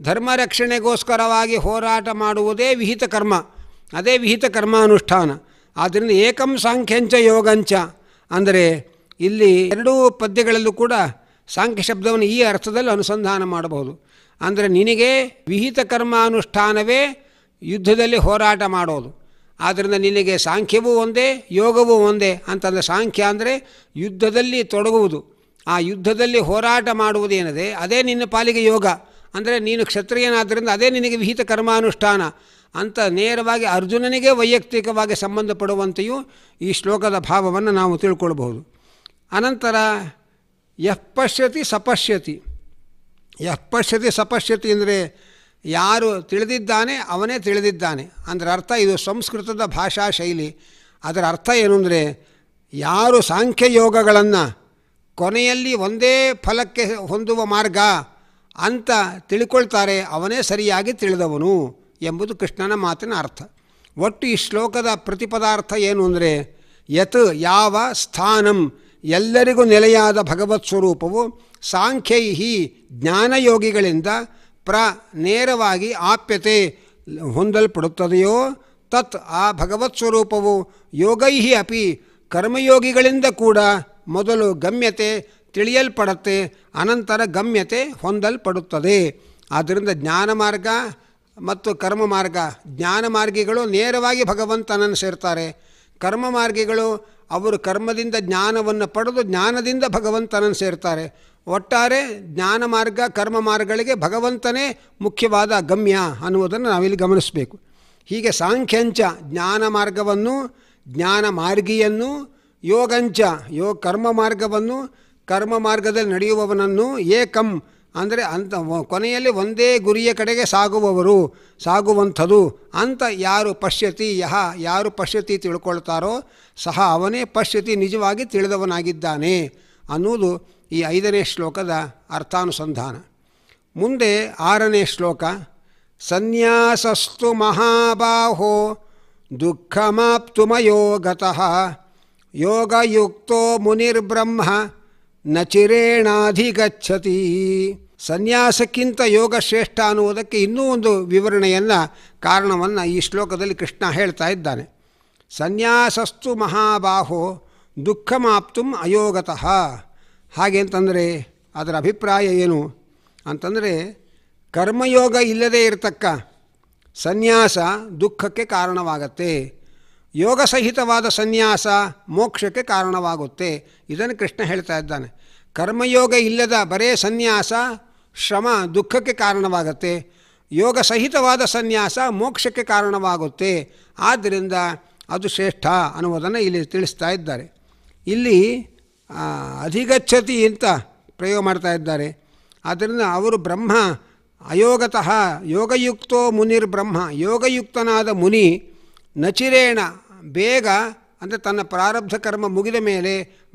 ಧರ್ಮ ರಕ್ಷಣೆಗೋಸ್ಕರವಾಗಿ ಹೋರಾಟ ಮಾಡುವುದೇ ವಿಹಿತ ಕರ್ಮ, ಅದೇ ವಿಹಿತ ಕರ್ಮಾನುಷ್ಠಾನ. ಆದ್ದರಿಂದ ಏಕಂ ಸಾಂಖ್ಯಂಚ ಯೋಗಂಚ ಅಂದರೆ ಇಲ್ಲಿ ಎರಡೂ ಪದ್ಯಗಳಲ್ಲೂ ಕೂಡ ಸಾಂಖ್ಯ ಶಬ್ದವನ್ನು ಈ ಅರ್ಥದಲ್ಲಿ ಅನುಸಂಧಾನ ಮಾಡಬಹುದು. ಅಂದರೆ ನಿನಗೆ ವಿಹಿತ ಕರ್ಮಾನುಷ್ಠಾನವೇ ಯುದ್ಧದಲ್ಲಿ ಹೋರಾಟ ಮಾಡೋದು. ಆದ್ದರಿಂದ ನಿನಗೆ ಸಾಂಖ್ಯವೂ ಒಂದೇ ಯೋಗವೂ ಒಂದೇ ಅಂತಂದರೆ ಸಾಂಖ್ಯ ಅಂದರೆ ಯುದ್ಧದಲ್ಲಿ ತೊಡಗುವುದು, ಆ ಯುದ್ಧದಲ್ಲಿ ಹೋರಾಟ ಮಾಡುವುದೇನದೆ ಅದೇ ನಿನ್ನ ಪಾಲಿಗೆ ಯೋಗ. ಅಂದರೆ ನೀನು ಕ್ಷತ್ರಿಯನಾದ್ದರಿಂದ ಅದೇ ನಿನಗೆ ವಿಹಿತ ಕರ್ಮಾನುಷ್ಠಾನ ಅಂತ ನೇರವಾಗಿ ಅರ್ಜುನನಿಗೆ ವೈಯಕ್ತಿಕವಾಗಿ ಸಂಬಂಧಪಡುವಂತೆಯೂ ಈ ಶ್ಲೋಕದ ಭಾವವನ್ನು ನಾವು ತಿಳ್ಕೊಳ್ಬಹುದು. ಅನಂತರ ಯಃ ಪಶ್ಯತಿ ಸಪಶ್ಯತಿ. ಯಃ ಪಶ್ಯತಿ ಸಪಶ್ಯತಿ ಅಂದರೆ ಯಾರು ತಿಳಿದಿದ್ದಾನೆ ಅವನೇ ತಿಳಿದಿದ್ದಾನೆ. ಅಂದರೆ ಅರ್ಥ, ಇದು ಸಂಸ್ಕೃತದ ಭಾಷಾ ಶೈಲಿ. ಅದರ ಅರ್ಥ ಏನು ಅಂದರೆ, ಯಾರು ಸಾಂಖ್ಯಯೋಗಗಳನ್ನು ಕೊನೆಯಲ್ಲಿ ಒಂದೇ ಫಲಕ್ಕೆ ಹೊಂದುವ ಮಾರ್ಗ ಅಂತ ತಿಳ್ಕೊಳ್ತಾರೆ ಅವನೇ ಸರಿಯಾಗಿ ತಿಳಿದವನು ಎಂಬುದು ಕೃಷ್ಣನ ಮಾತಿನ ಅರ್ಥ. ಒಟ್ಟು ಈ ಶ್ಲೋಕದ ಪ್ರತಿಪದಾರ್ಥ ಏನು ಅಂದರೆ, ಯತ್ ಯಾವ ಸ್ಥಾನಂ ಎಲ್ಲರಿಗೂ ನೆಲೆಯಾದ ಭಗವತ್ ಸ್ವರೂಪವು ಸಾಂಖ್ಯೈಹಿ ಜ್ಞಾನಯೋಗಿಗಳಿಂದ ನೇರವಾಗಿ ಆಪ್ಯತೆ ಹೊಂದಲ್ಪಡುತ್ತದೆಯೋ ತತ್ ಆ ಭಗವತ್ ಸ್ವರೂಪವು ಯೋಗೈಹಿ ಅಪಿ ಕರ್ಮಯೋಗಿಗಳಿಂದ ಕೂಡ ಮೊದಲು ಗಮ್ಯತೆ ತಿಳಿಯಲ್ಪಡುತ್ತೆ, ಅನಂತರ ಗಮ್ಯತೆ ಹೊಂದಲ್ಪಡುತ್ತದೆ. ಆದ್ದರಿಂದ ಜ್ಞಾನ ಮಾರ್ಗ ಮತ್ತು ಕರ್ಮ ಮಾರ್ಗ, ಜ್ಞಾನ ಮಾರ್ಗಿಗಳು ನೇರವಾಗಿ ಭಗವಂತನನ್ನು ಸೇರ್ತಾರೆ. ಕರ್ಮ ಮಾರ್ಗಿಗಳು ಅವರು ಕರ್ಮದಿಂದ ಜ್ಞಾನವನ್ನು ಪಡೆದು ಜ್ಞಾನದಿಂದ ಭಗವಂತನನ್ನು ಸೇರ್ತಾರೆ. ಒಟ್ಟಾರೆ ಜ್ಞಾನ ಮಾರ್ಗ ಕರ್ಮ ಮಾರ್ಗಗಳಿಗೆ ಭಗವಂತನೇ ಮುಖ್ಯವಾದ ಗಮ್ಯ ಅನ್ನುವುದನ್ನು ನಾವಿಲ್ಲಿ ಗಮನಿಸಬೇಕು. ಹೀಗೆ ಸಾಂಖ್ಯಂಚ ಜ್ಞಾನ ಮಾರ್ಗವನ್ನು, ಜ್ಞಾನ ಮಾರ್ಗಿಯನ್ನು, ಯೋಗಂಚ ಕರ್ಮ ಮಾರ್ಗವನ್ನು, ಕರ್ಮ ಮಾರ್ಗದಲ್ಲಿ ನಡೆಯುವವನನ್ನು, ಏಕಂ ಅಂದರೆ ಅಂತ ಕೊನೆಯಲ್ಲಿ ಒಂದೇ ಗುರಿಯ ಕಡೆಗೆ ಸಾಗುವಂಥದ್ದು ಅಂತ ಯಾರು ಪಶ್ಯತಿ ಯಾರು ಪಶ್ಯತಿ ತಿಳ್ಕೊಳ್ತಾರೋ ಸಹ ಅವನೇ ಪಶ್ಯತಿ ನಿಜವಾಗಿ ತಿಳಿದವನಾಗಿದ್ದಾನೆ ಅನ್ನುವುದು ಈ 5ನೇ ಶ್ಲೋಕದ ಅರ್ಥಾನುಸಂಧಾನ. ಮುಂದೆ 6ನೇ ಶ್ಲೋಕ, ಸನ್ಯಾಸಸ್ತು ಮಹಾಬಾಹೋ ದುಃಖಮಾಪ್ತುಮಯೋ ಗತಃ ಯೋಗಯುಕ್ತೋ ಮುನಿರ್ಬ್ರಹ್ಮ ನ ಚಿರೇಣಾಧಿಗಚ್ಚತಿ. ಸನ್ಯಾಸಕ್ಕಿಂತ ಯೋಗ ಶ್ರೇಷ್ಠ ಅನ್ನುವುದಕ್ಕೆ ಇನ್ನೂ ಒಂದು ವಿವರಣೆಯನ್ನು, ಕಾರಣವನ್ನು ಈ ಶ್ಲೋಕದಲ್ಲಿ ಕೃಷ್ಣ ಹೇಳ್ತಾ ಇದ್ದಾನೆ. ಸನ್ಯಾಸಸ್ತು ಮಹಾಬಾಹೋ ದುಃಖಮಾಪ್ತುಂ ಅಯೋಗತಃ. ಹಾಗೆ ಅಂತಂದರೆ ಅದರ ಅಭಿಪ್ರಾಯ ಏನು ಅಂತಂದರೆ, ಕರ್ಮಯೋಗ ಇಲ್ಲದೇ ಇರತಕ್ಕ ಸನ್ಯಾಸ ದುಃಖಕ್ಕೆ ಕಾರಣವಾಗತ್ತೆ, ಯೋಗ ಸಹಿತವಾದ ಸನ್ಯಾಸ ಮೋಕ್ಷಕ್ಕೆ ಕಾರಣವಾಗುತ್ತೆ. ಇದನ್ನು ಕೃಷ್ಣ ಹೇಳ್ತಾ ಇದ್ದಾನೆ. ಕರ್ಮಯೋಗ ಇಲ್ಲದ ಬರೇ ಸನ್ಯಾಸ ಶ್ರಮ ದುಃಖಕ್ಕೆ ಕಾರಣವಾಗುತ್ತೆ, ಯೋಗ ಸಹಿತವಾದ ಸನ್ಯಾಸ ಮೋಕ್ಷಕ್ಕೆ ಕಾರಣವಾಗುತ್ತೆ. ಆದ್ದರಿಂದ ಅದು ಶ್ರೇಷ್ಠ ಅನ್ನುವುದನ್ನು ಇಲ್ಲಿ ತಿಳಿಸ್ತಾ ಇದ್ದಾರೆ. ಇಲ್ಲಿ ಅಧಿಗಚ್ಚತಿ ಅಂತ ಪ್ರಯೋಗ ಮಾಡ್ತಾ ಇದ್ದಾರೆ. ಆದ್ದರಿಂದ ಅವರು ಬ್ರಹ್ಮ ಅಯೋಗತಃ ಯೋಗಯುಕ್ತೋ ಮುನಿರ್ಬ್ರಹ್ಮ, ಯೋಗಯುಕ್ತನಾದ ಮುನಿ ನಚಿರೇಣ ಬೇಗ ಅಂದರೆ ತನ್ನ ಪ್ರಾರಬ್ಧ ಕರ್ಮ ಮುಗಿದ ಮೇಲೆ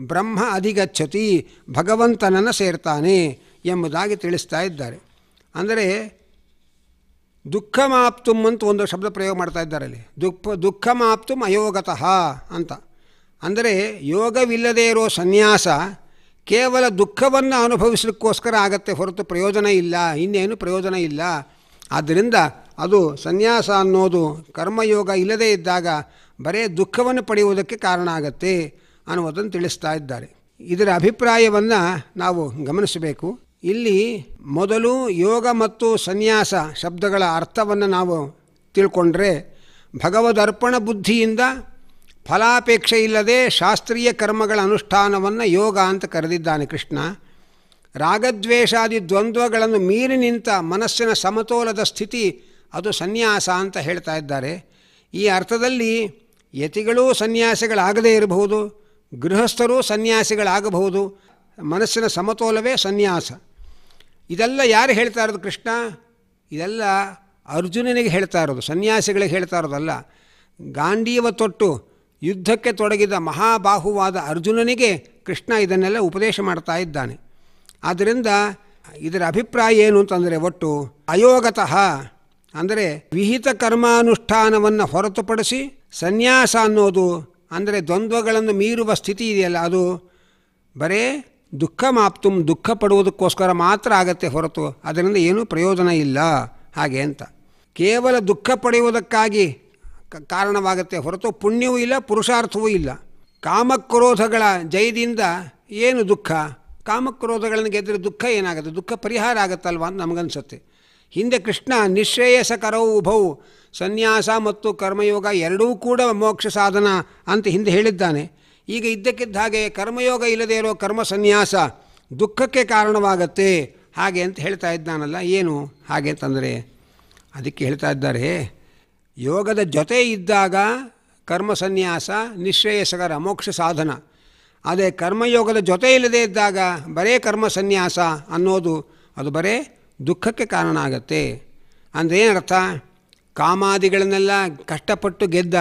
ಬ್ರಹ್ಮ ಅಧಿಗಚ್ಚತಿ ಭಗವಂತನನ್ನು ಸೇರ್ತಾನೆ ಎಂಬುದಾಗಿ ತಿಳಿಸ್ತಾ ಇದ್ದಾರೆ. ಅಂದರೆ ದುಃಖಮಾಪ್ತುಂ ಅಂತ ಒಂದು ಶಬ್ದ ಪ್ರಯೋಗ ಮಾಡ್ತಾ ಇದ್ದಾರೆ ಅಲ್ಲಿ. ದುಃಖಮಾಪ್ತುಂ ಅಯೋಗತಃ ಅಂತ. ಅಂದರೆ ಯೋಗವಿಲ್ಲದೇ ಇರೋ ಸನ್ಯಾಸ ಕೇವಲ ದುಃಖವನ್ನು ಅನುಭವಿಸಲಿಕ್ಕೋಸ್ಕರ ಆಗತ್ತೆ ಹೊರತು ಪ್ರಯೋಜನ ಇಲ್ಲ, ಇನ್ನೇನು ಪ್ರಯೋಜನ ಇಲ್ಲ. ಆದ್ದರಿಂದ ಅದು ಸನ್ಯಾಸ ಅನ್ನೋದು ಕರ್ಮಯೋಗ ಇಲ್ಲದೇ ಇದ್ದಾಗ ಬರೇ ದುಃಖವನ್ನು ಪಡೆಯುವುದಕ್ಕೆ ಕಾರಣ ಆಗತ್ತೆ ಅನ್ನುವುದನ್ನು ತಿಳಿಸ್ತಾ ಇದ್ದಾರೆ. ಇದರ ಅಭಿಪ್ರಾಯವನ್ನು ನಾವು ಗಮನಿಸಬೇಕು. ಇಲ್ಲಿ ಮೊದಲು ಯೋಗ ಮತ್ತು ಸನ್ಯಾಸ ಶಬ್ದಗಳ ಅರ್ಥವನ್ನು ನಾವು ತಿಳ್ಕೊಂಡ್ರೆ, ಭಗವದರ್ಪಣ ಬುದ್ಧಿಯಿಂದ ಫಲಾಪೇಕ್ಷೆ ಇಲ್ಲದೆ ಶಾಸ್ತ್ರೀಯ ಕರ್ಮಗಳ ಅನುಷ್ಠಾನವನ್ನು ಯೋಗ ಅಂತ ಕರೆದಿದ್ದಾನೆ ಕೃಷ್ಣ. ರಾಗದ್ವೇಷಾದಿ ದ್ವಂದ್ವಗಳನ್ನು ಮೀರಿ ನಿಂತ ಮನಸ್ಸಿನ ಸಮತೋಲದ ಸ್ಥಿತಿ ಅದು ಸನ್ಯಾಸ ಅಂತ ಹೇಳ್ತಾ ಇದ್ದಾರೆ. ಈ ಅರ್ಥದಲ್ಲಿ ಯತಿಗಳೂ ಸನ್ಯಾಸಿಗಳಾಗದೇ ಇರಬಹುದು, ಗೃಹಸ್ಥರೂ ಸನ್ಯಾಸಿಗಳಾಗಬಹುದು. ಮನಸ್ಸಿನ ಸಮತೋಲವೇ ಸನ್ಯಾಸ. ಇದೆಲ್ಲ ಯಾರು ಹೇಳ್ತಾ ಇರೋದು ಕೃಷ್ಣ? ಇದೆಲ್ಲ ಅರ್ಜುನನಿಗೆ ಹೇಳ್ತಾ ಇರೋದು, ಸನ್ಯಾಸಿಗಳಿಗೆ ಹೇಳ್ತಾ ಇರೋದಲ್ಲ. ಗಾಂಡೀವ ತೊಟ್ಟು ಯುದ್ಧಕ್ಕೆ ತೊಡಗಿದ ಮಹಾಬಾಹುವಾದ ಅರ್ಜುನನಿಗೆ ಕೃಷ್ಣ ಇದನ್ನೆಲ್ಲ ಉಪದೇಶ ಮಾಡ್ತಾ ಇದ್ದಾನೆ. ಆದ್ದರಿಂದ ಇದರ ಅಭಿಪ್ರಾಯ ಏನು ಅಂತಂದರೆ, ಒಟ್ಟು ಅಯೋಗತಃ ಅಂದರೆ ವಿಹಿತ ಕರ್ಮಾನುಷ್ಠಾನವನ್ನು ಹೊರತುಪಡಿಸಿ ಸನ್ಯಾಸ ಅನ್ನೋದು ಅಂದರೆ ದ್ವಂದ್ವಗಳನ್ನು ಮೀರುವ ಸ್ಥಿತಿ ಇದೆಯಲ್ಲ, ಅದು ಬರೇ ದುಃಖ ಮಾಪ್ತು, ದುಃಖ ಪಡುವುದಕ್ಕೋಸ್ಕರ ಮಾತ್ರ ಆಗತ್ತೆ ಹೊರತು ಅದರಿಂದ ಏನೂ ಪ್ರಯೋಜನ ಇಲ್ಲ ಹಾಗೆ ಅಂತ. ಕೇವಲ ದುಃಖ ಪಡೆಯುವುದಕ್ಕಾಗಿ ಕಾರಣವಾಗತ್ತೆ ಹೊರತು ಪುಣ್ಯವೂ ಇಲ್ಲ, ಪುರುಷಾರ್ಥವೂ ಇಲ್ಲ. ಕಾಮಕ್ರೋಧಗಳ ಜಯದಿಂದ ಏನು ದುಃಖ? ಕಾಮಕ್ರೋಧಗಳನ್ನು ಗೆದ್ದರೆ ದುಃಖ ಏನಾಗುತ್ತೆ? ದುಃಖ ಪರಿಹಾರ ಆಗುತ್ತಲ್ವ ಅಂತ ನಮಗನ್ಸುತ್ತೆ. ಹಿಂದೆ ಕೃಷ್ಣ ನಿಶ್ರೇಯಸಕರವು ಉಭವು, ಸನ್ಯಾಸ ಮತ್ತು ಕರ್ಮಯೋಗ ಎರಡೂ ಕೂಡ ಮೋಕ್ಷ ಸಾಧನ ಅಂತ ಹಿಂದೆ ಹೇಳಿದ್ದಾನೆ. ಈಗ ಇದ್ದಕ್ಕಿದ್ದ ಹಾಗೆ ಕರ್ಮಯೋಗ ಇಲ್ಲದೇ ಇರೋ ಕರ್ಮ ಸನ್ಯಾಸ ದುಃಖಕ್ಕೆ ಕಾರಣವಾಗತ್ತೆ ಹಾಗೆ ಅಂತ ಹೇಳ್ತಾ ಇದ್ದಾನಲ್ಲ. ಏನು ಹಾಗೆ ಅಂತಂದರೆ, ಅದಕ್ಕೆ ಹೇಳ್ತಾ ಇದ್ದಾರೆ, ಯೋಗದ ಜೊತೆ ಇದ್ದಾಗ ಕರ್ಮ ಸನ್ಯಾಸ ನಿಶ್ರೇಯಸಕರ ಮೋಕ್ಷ ಸಾಧನ. ಅದೇ ಕರ್ಮಯೋಗದ ಜೊತೆ ಇಲ್ಲದೇ ಇದ್ದಾಗ ಬರೇ ಕರ್ಮ ಸನ್ಯಾಸ ಅನ್ನೋದು ಅದು ಬರೇ ದುಃಖಕ್ಕೆ ಕಾರಣ ಆಗತ್ತೆ. ಅಂದರೆ ಏನರ್ಥ? ಕಾಮಾದಿಗಳನ್ನೆಲ್ಲ ಕಷ್ಟಪಟ್ಟು ಗೆದ್ದ,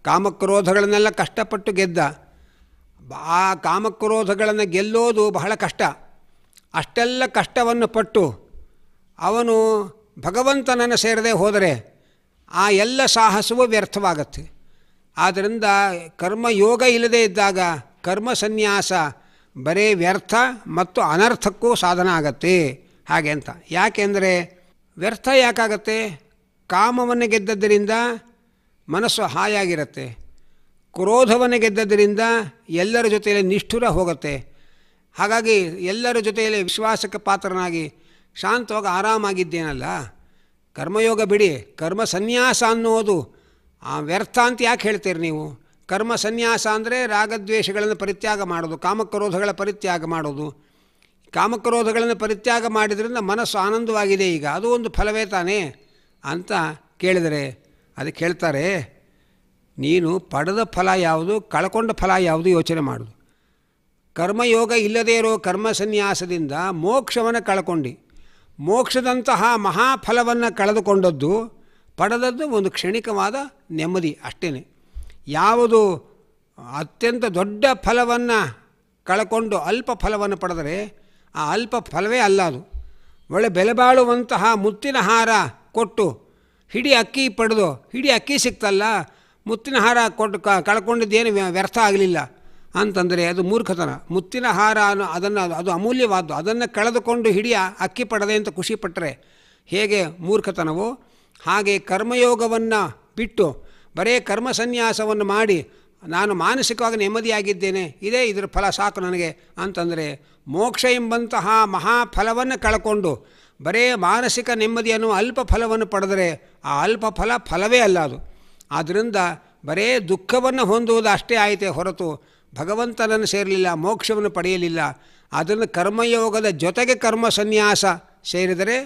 ಕಾಮಕ್ರೋಧಗಳನ್ನೆಲ್ಲ ಕಷ್ಟಪಟ್ಟು ಗೆದ್ದ. ಆ ಕಾಮಕ್ರೋಧಗಳನ್ನು ಗೆಲ್ಲೋದು ಬಹಳ ಕಷ್ಟ. ಅಷ್ಟೆಲ್ಲ ಕಷ್ಟವನ್ನು ಪಟ್ಟು ಅವನು ಭಗವಂತನನ್ನು ಸೇರದೆ ಹೋದರೆ ಆ ಎಲ್ಲ ಸಾಹಸವೂ ವ್ಯರ್ಥವಾಗತ್ತೆ. ಆದ್ದರಿಂದ ಕರ್ಮಯೋಗ ಇಲ್ಲದೇ ಇದ್ದಾಗ ಕರ್ಮ ಸನ್ಯಾಸ ಬರೇ ವ್ಯರ್ಥ ಮತ್ತು ಅನರ್ಥಕ್ಕೂ ಸಾಧನ ಆಗತ್ತೆ ಹಾಗೆ ಅಂತ. ಯಾಕೆಂದರೆ ವ್ಯರ್ಥ ಯಾಕಾಗತ್ತೆ? ಕಾಮವನ್ನು ಗೆದ್ದದ್ದರಿಂದ ಮನಸ್ಸು ಹಾಯಾಗಿರುತ್ತೆ, ಕ್ರೋಧವನ್ನು ಗೆದ್ದದ್ದರಿಂದ ಎಲ್ಲರ ಜೊತೆಯಲ್ಲಿ ನಿಷ್ಠುರ ಹೋಗುತ್ತೆ. ಹಾಗಾಗಿ ಎಲ್ಲರ ಜೊತೆಯಲ್ಲಿ ವಿಶ್ವಾಸಕ್ಕೆ ಪಾತ್ರನಾಗಿ ಶಾಂತವಾಗಿ ಆರಾಮಾಗಿದ್ದೇನಲ್ಲ. ಕರ್ಮಯೋಗ ಬಿಡಿ, ಕರ್ಮ ಸನ್ಯಾಸ ಅನ್ನೋದು ವ್ಯರ್ಥ ಅಂತ ಯಾಕೆ ಹೇಳ್ತೀರಿ ನೀವು? ಕರ್ಮ ಸನ್ಯಾಸ ಅಂದರೆ ರಾಗದ್ವೇಷಗಳನ್ನು ಪರಿತ್ಯಾಗ ಮಾಡೋದು, ಕಾಮಕ್ರೋಧಗಳ ಪರಿತ್ಯಾಗ ಮಾಡೋದು. ಕಾಮಕ್ರೋಧಗಳನ್ನು ಪರಿತ್ಯಾಗ ಮಾಡಿದ್ರಿಂದ ಮನಸ್ಸು ಆನಂದವಾಗಿದೆ, ಈಗ ಅದು ಒಂದು ಫಲವೇ ತಾನೇ ಅಂತ ಕೇಳಿದರೆ ಅದಕ್ಕೆ ಹೇಳ್ತಾರೆ, ನೀನು ಪಡೆದ ಫಲ ಯಾವುದು, ಕಳ್ಕೊಂಡ ಫಲ ಯಾವುದು ಯೋಚನೆ ಮಾಡೋದು. ಕರ್ಮಯೋಗ ಇಲ್ಲದೇ ಇರೋ ಕರ್ಮ ಸನ್ಯಾಸದಿಂದ ಮೋಕ್ಷವನ್ನು ಕಳ್ಕೊಂಡು, ಮೋಕ್ಷದಂತಹ ಮಹಾಫಲವನ್ನು ಕಳೆದುಕೊಂಡದ್ದು, ಪಡೆದದ್ದು ಒಂದು ಕ್ಷಣಿಕವಾದ ನೆಮ್ಮದಿ ಅಷ್ಟೇ. ಯಾವುದು ಅತ್ಯಂತ ದೊಡ್ಡ ಫಲವನ್ನು ಕಳ್ಕೊಂಡು ಅಲ್ಪ ಫಲವನ್ನು ಪಡೆದರೆ ಆ ಅಲ್ಪ ಫಲವೇ ಅಲ್ಲ ಅದು. ಒಳ್ಳೆ ಬೆಲೆ ಬಾಳುವಂತಹ ಮುತ್ತಿನ ಹಾರ ಕೊಟ್ಟು ಹಿಡಿ ಅಕ್ಕಿ ಪಡೆದು ಹಿಡಿ ಅಕ್ಕಿ ಸಿಕ್ತಲ್ಲ, ಮುತ್ತಿನ ಹಾರ ಕೊಟ್ಟು ಕಳ್ಕೊಂಡಿದ್ದೇನು ವ್ಯರ್ಥ ಆಗಲಿಲ್ಲ ಅಂತಂದರೆ ಅದು ಮೂರ್ಖತನ. ಮುತ್ತಿನ ಹಾರ ಅದು ಅಮೂಲ್ಯವಾದ್ದು, ಅದನ್ನು ಕಳೆದುಕೊಂಡು ಹಿಡಿಯ ಅಕ್ಕಿ ಪಡೆದೆ ಅಂತ ಖುಷಿಪಟ್ಟರೆ ಹೇಗೆ ಮೂರ್ಖತನವೋ ಹಾಗೆ ಕರ್ಮಯೋಗವನ್ನು ಬಿಟ್ಟು ಬರೇ ಕರ್ಮ ಸನ್ಯಾಸವನ್ನು ಮಾಡಿ ನಾನು ಮಾನಸಿಕವಾಗಿ ನೆಮ್ಮದಿಯಾಗಿದ್ದೇನೆ, ಇದೇ ಇದರ ಫಲ ಸಾಕು ನನಗೆ ಅಂತಂದರೆ ಮೋಕ್ಷ ಎಂಬಂತಹ ಮಹಾಫಲವನ್ನು ಕಳ್ಕೊಂಡು ಬರೇ ಮಾನಸಿಕ ನೆಮ್ಮದಿಯನ್ನು ಅಲ್ಪ ಫಲವನ್ನು ಪಡೆದರೆ ಆ ಅಲ್ಪ ಫಲವೇ ಅಲ್ಲ ಅದು. ಆದ್ದರಿಂದ ಬರೇ ದುಃಖವನ್ನು ಹೊಂದುವುದು ಅಷ್ಟೇ ಆಯಿತೇ ಹೊರತು ಭಗವಂತನನ್ನು ಸೇರಲಿಲ್ಲ, ಮೋಕ್ಷವನ್ನು ಪಡೆಯಲಿಲ್ಲ. ಅದನ್ನು ಕರ್ಮಯೋಗದ ಜೊತೆಗೆ ಕರ್ಮ ಸನ್ಯಾಸ ಸೇರಿದರೆ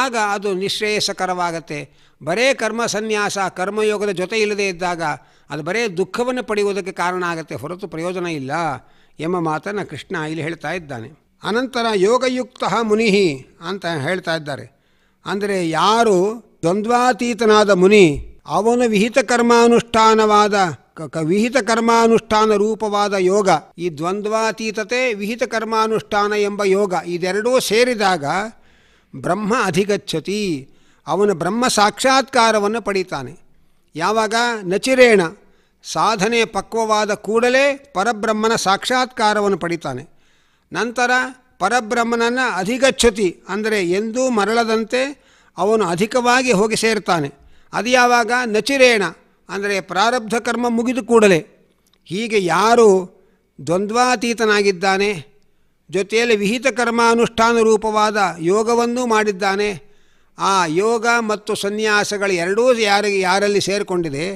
ಆಗ ಅದು ನಿಶ್ರೇಯಸಕರವಾಗತ್ತೆ. ಬರೇ ಕರ್ಮ ಸನ್ಯಾಸ ಕರ್ಮಯೋಗದ ಜೊತೆ ಇಲ್ಲದೇ ಇದ್ದಾಗ ಅದು ಬರೇ ದುಃಖವನ್ನು ಪಡೆಯುವುದಕ್ಕೆ ಕಾರಣ ಆಗುತ್ತೆ ಹೊರತು ಪ್ರಯೋಜನ ಇಲ್ಲ ಎಂಬ ಮಾತನ್ನು ಕೃಷ್ಣ ಇಲ್ಲಿ ಹೇಳ್ತಾ ಇದ್ದಾನೆ. ಅನಂತರ ಯೋಗಯುಕ್ತ ಮುನಿ ಅಂತ ಹೇಳ್ತಾ ಇದ್ದಾರೆ. ಅಂದರೆ ಯಾರು ದ್ವಂದ್ವಾತೀತನಾದ ಮುನಿ, ಅವನು ವಿಹಿತ ಕರ್ಮಾನುಷ್ಠಾನ ರೂಪವಾದ ಯೋಗ, ಈ ದ್ವಂದ್ವಾತೀತತೆ ವಿಹಿತ ಕರ್ಮಾನುಷ್ಠಾನ ಎಂಬ ಯೋಗ ಇದೆರಡೂ ಸೇರಿದಾಗ ಬ್ರಹ್ಮ ಅಧಿಗಚ್ಚತಿ, ಅವನು ಬ್ರಹ್ಮ ಸಾಕ್ಷಾತ್ಕಾರವನ್ನು ಪಡೀತಾನೆ. ಯಾವಾಗ? ನಚಿರೇಣ ಸಾಧನೆ ಪಕ್ವವಾದ ಕೂಡಲೇ ಪರಬ್ರಹ್ಮನ ಸಾಕ್ಷಾತ್ಕಾರವನ್ನು ಪಡಿತಾನೆ. ನಂತರ ಪರಬ್ರಹ್ಮನನ್ನು ಅಧಿಗಚ್ಚತಿ ಅಂದರೆ ಎಂದೂ ಮರಳದಂತೆ ಅವನು ಅಧಿಕವಾಗಿ ಹೋಗಿ ಸೇರ್ತಾನೆ. ಅದು ಯಾವಾಗ? ನಚಿರೇಣ ಅಂದರೆ ಪ್ರಾರಬ್ಧ ಕರ್ಮ ಮುಗಿದು ಕೂಡಲೇ. ಹೀಗೆ ಯಾರು ದ್ವಂದ್ವಾತೀತನಾಗಿದ್ದಾನೆ, ಜೊತೆಯಲ್ಲಿ ವಿಹಿತ ಕರ್ಮಾನುಷ್ಠಾನ ರೂಪವಾದ ಯೋಗವನ್ನೂ ಮಾಡಿದ್ದಾನೆ, ಆ ಯೋಗ ಮತ್ತು ಸನ್ಯಾಸಗಳು ಎರಡೂ ಯಾರಲ್ಲಿ ಸೇರಿಕೊಂಡಿದೆ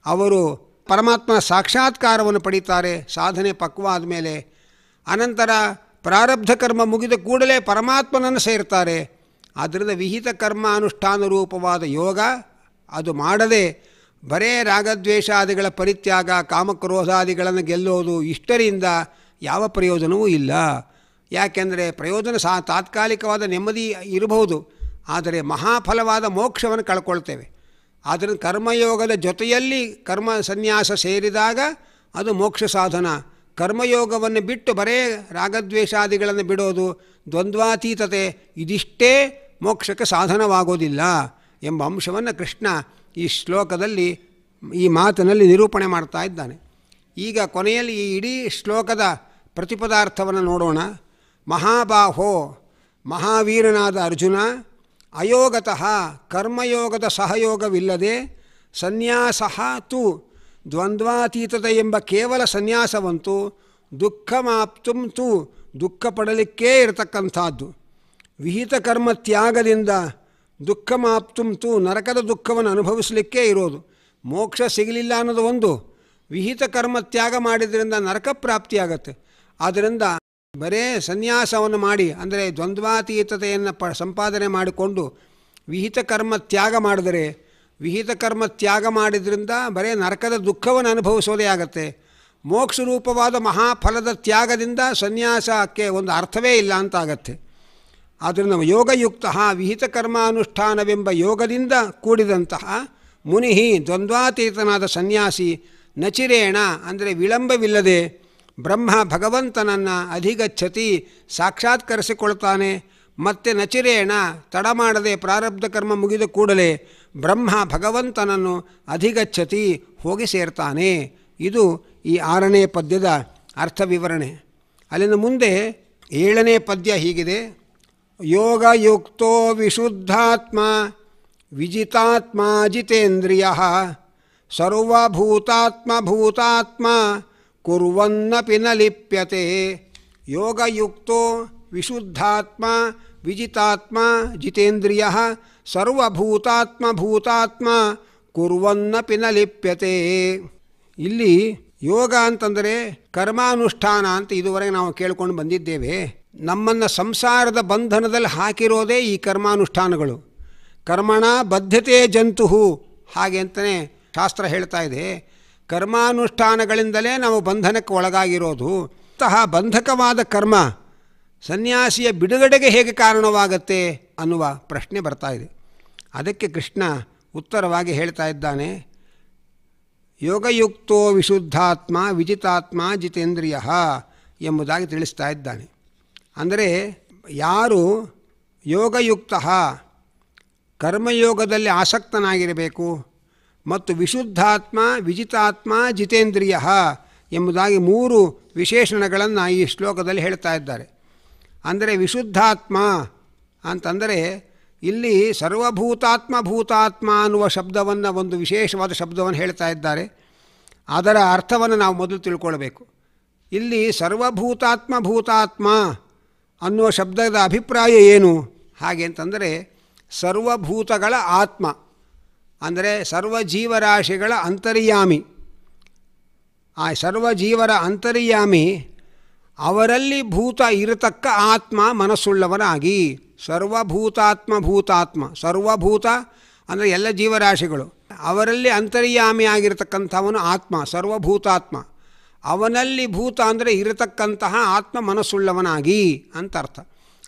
ಅವರು ಪರಮಾತ್ಮನ ಸಾಕ್ಷಾತ್ಕಾರವನ್ನು ಪಡೀತಾರೆ ಸಾಧನೆ ಪಕ್ವಾದ ಮೇಲೆ. ಅನಂತರ ಪ್ರಾರಬ್ಧ ಕರ್ಮ ಮುಗಿದ ಕೂಡಲೇ ಪರಮಾತ್ಮನನ್ನು ಸೇರ್ತಾರೆ. ಆದ್ದರಿಂದ ವಿಹಿತ ಕರ್ಮ ಅನುಷ್ಠಾನ ರೂಪವಾದ ಯೋಗ ಅದು ಮಾಡದೆ ಬರೇ ರಾಗದ್ವೇಷಾದಿಗಳ ಪರಿತ್ಯಾಗ, ಕಾಮಕ್ರೋಧಾದಿಗಳನ್ನು ಗೆಲ್ಲೋದು, ಇಷ್ಟರಿಂದ ಯಾವ ಪ್ರಯೋಜನವೂ ಇಲ್ಲ. ಯಾಕೆಂದರೆ ಪ್ರಯೋಜನ ತಾತ್ಕಾಲಿಕವಾದ ನೆಮ್ಮದಿ ಇರಬಹುದು, ಆದರೆ ಮಹಾಫಲವಾದ ಮೋಕ್ಷವನ್ನು ಕಳ್ಕೊಳ್ತೇವೆ. ಆದ್ದರಿಂದ ಕರ್ಮಯೋಗದ ಜೊತೆಯಲ್ಲಿ ಕರ್ಮ ಸನ್ಯಾಸ ಸೇರಿದಾಗ ಅದು ಮೋಕ್ಷ ಸಾಧನ. ಕರ್ಮಯೋಗವನ್ನು ಬಿಟ್ಟು ಬರೇ ರಾಗದ್ವೇಷಾದಿಗಳನ್ನು ಬಿಡೋದು, ದ್ವಂದ್ವಾತೀತತೆ, ಇದಿಷ್ಟೇ ಮೋಕ್ಷಕ್ಕೆ ಸಾಧನವಾಗೋದಿಲ್ಲ ಎಂಬ ಅಂಶವನ್ನು ಕೃಷ್ಣ ಈ ಶ್ಲೋಕದಲ್ಲಿ ಈ ಮಾತಿನಲ್ಲಿ ನಿರೂಪಣೆ ಮಾಡ್ತಾ ಇದ್ದಾನೆ. ಈಗ ಕೊನೆಯಲ್ಲಿ ಈ ಇಡೀ ಶ್ಲೋಕದ ಪ್ರತಿಪದಾರ್ಥವನ್ನು ನೋಡೋಣ. ಮಹಾಬಾಹೋ, ಮಹಾವೀರನಾದ ಅರ್ಜುನ, ಅಯೋಗತಃ ಕರ್ಮಯೋಗದ ಸಹಯೋಗವಿಲ್ಲದೆ ಸನ್ಯಾಸ ತು ದ್ವಂದ್ವಾತೀತತೆ ಎಂಬ ಕೇವಲ ಸನ್ಯಾಸವಂತೂ ದುಃಖಮಾಪ್ತುಂ ತು ದುಃಖ ಪಡಲಿಕ್ಕೇ ಇರತಕ್ಕಂಥದ್ದು. ವಿಹಿತ ಕರ್ಮ ತ್ಯಾಗದಿಂದ ದುಃಖಮಾಪ್ತುಂ ತು ನರಕದ ದುಃಖವನ್ನು ಅನುಭವಿಸಲಿಕ್ಕೇ ಇರೋದು. ಮೋಕ್ಷ ಸಿಗಲಿಲ್ಲ ಅನ್ನೋದು ಒಂದು, ವಿಹಿತ ಕರ್ಮ ತ್ಯಾಗ ಮಾಡಿದ್ರಿಂದ ನರಕ ಪ್ರಾಪ್ತಿಯಾಗತ್ತೆ. ಆದ್ದರಿಂದ ಬರೇ ಸನ್ಯಾಸವನ್ನು ಮಾಡಿ ಅಂದರೆ ದ್ವಂದ್ವಾತೀತತೆಯನ್ನು ಸಂಪಾದನೆ ಮಾಡಿಕೊಂಡು ವಿಹಿತ ಕರ್ಮ ತ್ಯಾಗ ಮಾಡಿದರೆ, ವಿಹಿತ ಕರ್ಮ ತ್ಯಾಗ ಮಾಡಿದ್ರಿಂದ ಬರೇ ನರಕದ ದುಃಖವನ್ನು ಅನುಭವಿಸೋದೇ ಆಗತ್ತೆ. ಮೋಕ್ಷ ರೂಪವಾದ ಮಹಾಫಲದ ತ್ಯಾಗದಿಂದ ಸನ್ಯಾಸಕ್ಕೆ ಒಂದು ಅರ್ಥವೇ ಇಲ್ಲ ಅಂತಾಗತ್ತೆ. ಆದ್ದರಿಂದ ಯೋಗಯುಕ್ತ ವಿಹಿತ ಕರ್ಮಾನುಷ್ಠಾನವೆಂಬ ಯೋಗದಿಂದ ಕೂಡಿದಂತಹ ಮುನಿ ದ್ವಂದ್ವಾತೀತನಾದ ಸನ್ಯಾಸಿ ನಚಿರೇಣ ಅಂದರೆ ವಿಳಂಬವಿಲ್ಲದೆ ಬ್ರಹ್ಮ ಭಗವಂತನನ್ನು ಅಧಿಗಚ್ಚತಿ ಸಾಕ್ಷಾತ್ಕರಿಸಿಕೊಳ್ತಾನೆ. ಮತ್ತು ನಚಿರೇಣ ತಡ ಮಾಡದೆ ಪ್ರಾರಬ್ಧ ಕರ್ಮ ಮುಗಿದ ಕೂಡಲೇ ಬ್ರಹ್ಮ ಭಗವಂತನನ್ನು ಅಧಿಗಚ್ಚತಿ ಹೋಗಿ ಸೇರ್ತಾನೆ. ಇದು ಈ 6ನೇ ಪದ್ಯದ ಅರ್ಥ ವಿವರಣೆ. ಅಲ್ಲಿಂದ ಮುಂದೆ 7ನೇ ಪದ್ಯ ಹೀಗಿದೆ. ಯೋಗಯುಕ್ತೋ ವಿಶುದ್ಧಾತ್ಮ ವಿಜಿತಾತ್ಮ ಜಿತೇಂದ್ರಿಯ ಸರ್ವಭೂತಾತ್ಮ ಭೂತಾತ್ಮ ಕುರ್ವನ್ನಪಿ ನ ಲಿಪ್ಯತೆ. ಯೋಗಯುಕ್ತೋ ವಿಶುದ್ಧಾತ್ಮ ವಿಜಿತಾತ್ಮ ಜಿತೇಂದ್ರಿಯ ಸರ್ವಭೂತಾತ್ಮ ಭೂತಾತ್ಮ ಕುರ್ವನ್ನಪಿ ನ ಲಿಪ್ಯತೆ. ಇಲ್ಲಿ ಯೋಗ ಅಂತಂದರೆ ಕರ್ಮಾನುಷ್ಠಾನ ಅಂತ ಇದುವರೆಗೆ ನಾವು ಕೇಳ್ಕೊಂಡು ಬಂದಿದ್ದೇವೆ. ನಮ್ಮನ್ನು ಸಂಸಾರದ ಬಂಧನದಲ್ಲಿ ಹಾಕಿರೋದೇ ಈ ಕರ್ಮಾನುಷ್ಠಾನಗಳು. ಕರ್ಮಣ ಬದ್ಧತೆ ಜಂತು ಹಾಗೆ ಅಂತಲೇ ಶಾಸ್ತ್ರ ಹೇಳ್ತಾ ಇದೆ. ಕರ್ಮಾನುಷ್ಠಾನಗಳಿಂದಲೇ ನಾವು ಬಂಧನಕ್ಕೆ ಒಳಗಾಗಿರೋದು. ಅಂತಹ ಬಂಧಕವಾದ ಕರ್ಮ ಸನ್ಯಾಸಿಯ ಬಿಡುಗಡೆಗೆ ಹೇಗೆ ಕಾರಣವಾಗತ್ತೆ ಅನ್ನುವ ಪ್ರಶ್ನೆ ಬರ್ತಾ ಇದೆ. ಅದಕ್ಕೆ ಕೃಷ್ಣ ಉತ್ತರವಾಗಿ ಹೇಳ್ತಾ ಇದ್ದಾನೆ. ಯೋಗಯುಕ್ತೋ ವಿಶುದ್ಧಾತ್ಮ ವಿಜಿತಾತ್ಮ ಜಿತೇಂದ್ರಿಯ ಎಂಬುದಾಗಿ ತಿಳಿಸ್ತಾ ಇದ್ದಾನೆ. ಅಂದರೆ ಯಾರು ಯೋಗಯುಕ್ತ ಕರ್ಮಯೋಗದಲ್ಲಿ ಆಸಕ್ತನಾಗಿರಬೇಕು ಮತ್ತು ವಿಶುದ್ಧಾತ್ಮ ವಿಜಿತಾತ್ಮ ಜಿತೇಂದ್ರಿಯ ಎಂಬುದಾಗಿ 3 ವಿಶೇಷಣಗಳನ್ನು ಈ ಶ್ಲೋಕದಲ್ಲಿ ಹೇಳ್ತಾ ಇದ್ದಾರೆ. ಅಂದರೆ ವಿಶುದ್ಧಾತ್ಮ ಅಂತಂದರೆ ಇಲ್ಲಿ ಸರ್ವಭೂತಾತ್ಮ ಭೂತಾತ್ಮ ಅನ್ನುವ ಶಬ್ದವನ್ನು ಒಂದು ವಿಶೇಷವಾದ ಶಬ್ದವನ್ನು ಹೇಳ್ತಾ ಇದ್ದಾರೆ. ಅದರ ಅರ್ಥವನ್ನು ನಾವು ಮೊದಲು ತಿಳ್ಕೊಳ್ಬೇಕು. ಇಲ್ಲಿ ಸರ್ವಭೂತಾತ್ಮ ಭೂತಾತ್ಮ ಅನ್ನುವ ಶಬ್ದದ ಅಭಿಪ್ರಾಯ ಏನು ಹಾಗೆ ಅಂತಂದರೆ ಸರ್ವಭೂತಗಳ ಆತ್ಮ ಅಂದರೆ ಸರ್ವಜೀವರಾಶಿಗಳ ಅಂತರ್ಯಾಮಿ. ಆ ಸರ್ವಜೀವರ ಅಂತರ್ಯಾಮಿ ಅವರಲ್ಲಿ ಭೂತ ಇರತಕ್ಕ ಆತ್ಮ ಮನಸ್ಸುಳ್ಳವನಾಗಿ. ಸರ್ವಭೂತಾತ್ಮ ಭೂತಾತ್ಮ, ಸರ್ವಭೂತ ಅಂದರೆ ಎಲ್ಲ ಜೀವರಾಶಿಗಳು, ಅವರಲ್ಲಿ ಅಂತರ್ಯಾಮಿ ಆಗಿರತಕ್ಕಂಥವನು ಆತ್ಮ ಸರ್ವಭೂತಾತ್ಮ. ಅವನಲ್ಲಿ ಭೂತ ಅಂದರೆ ಇರತಕ್ಕಂತಹ ಆತ್ಮ ಮನಸ್ಸುಳ್ಳವನಾಗಿ ಅಂತ ಅರ್ಥ.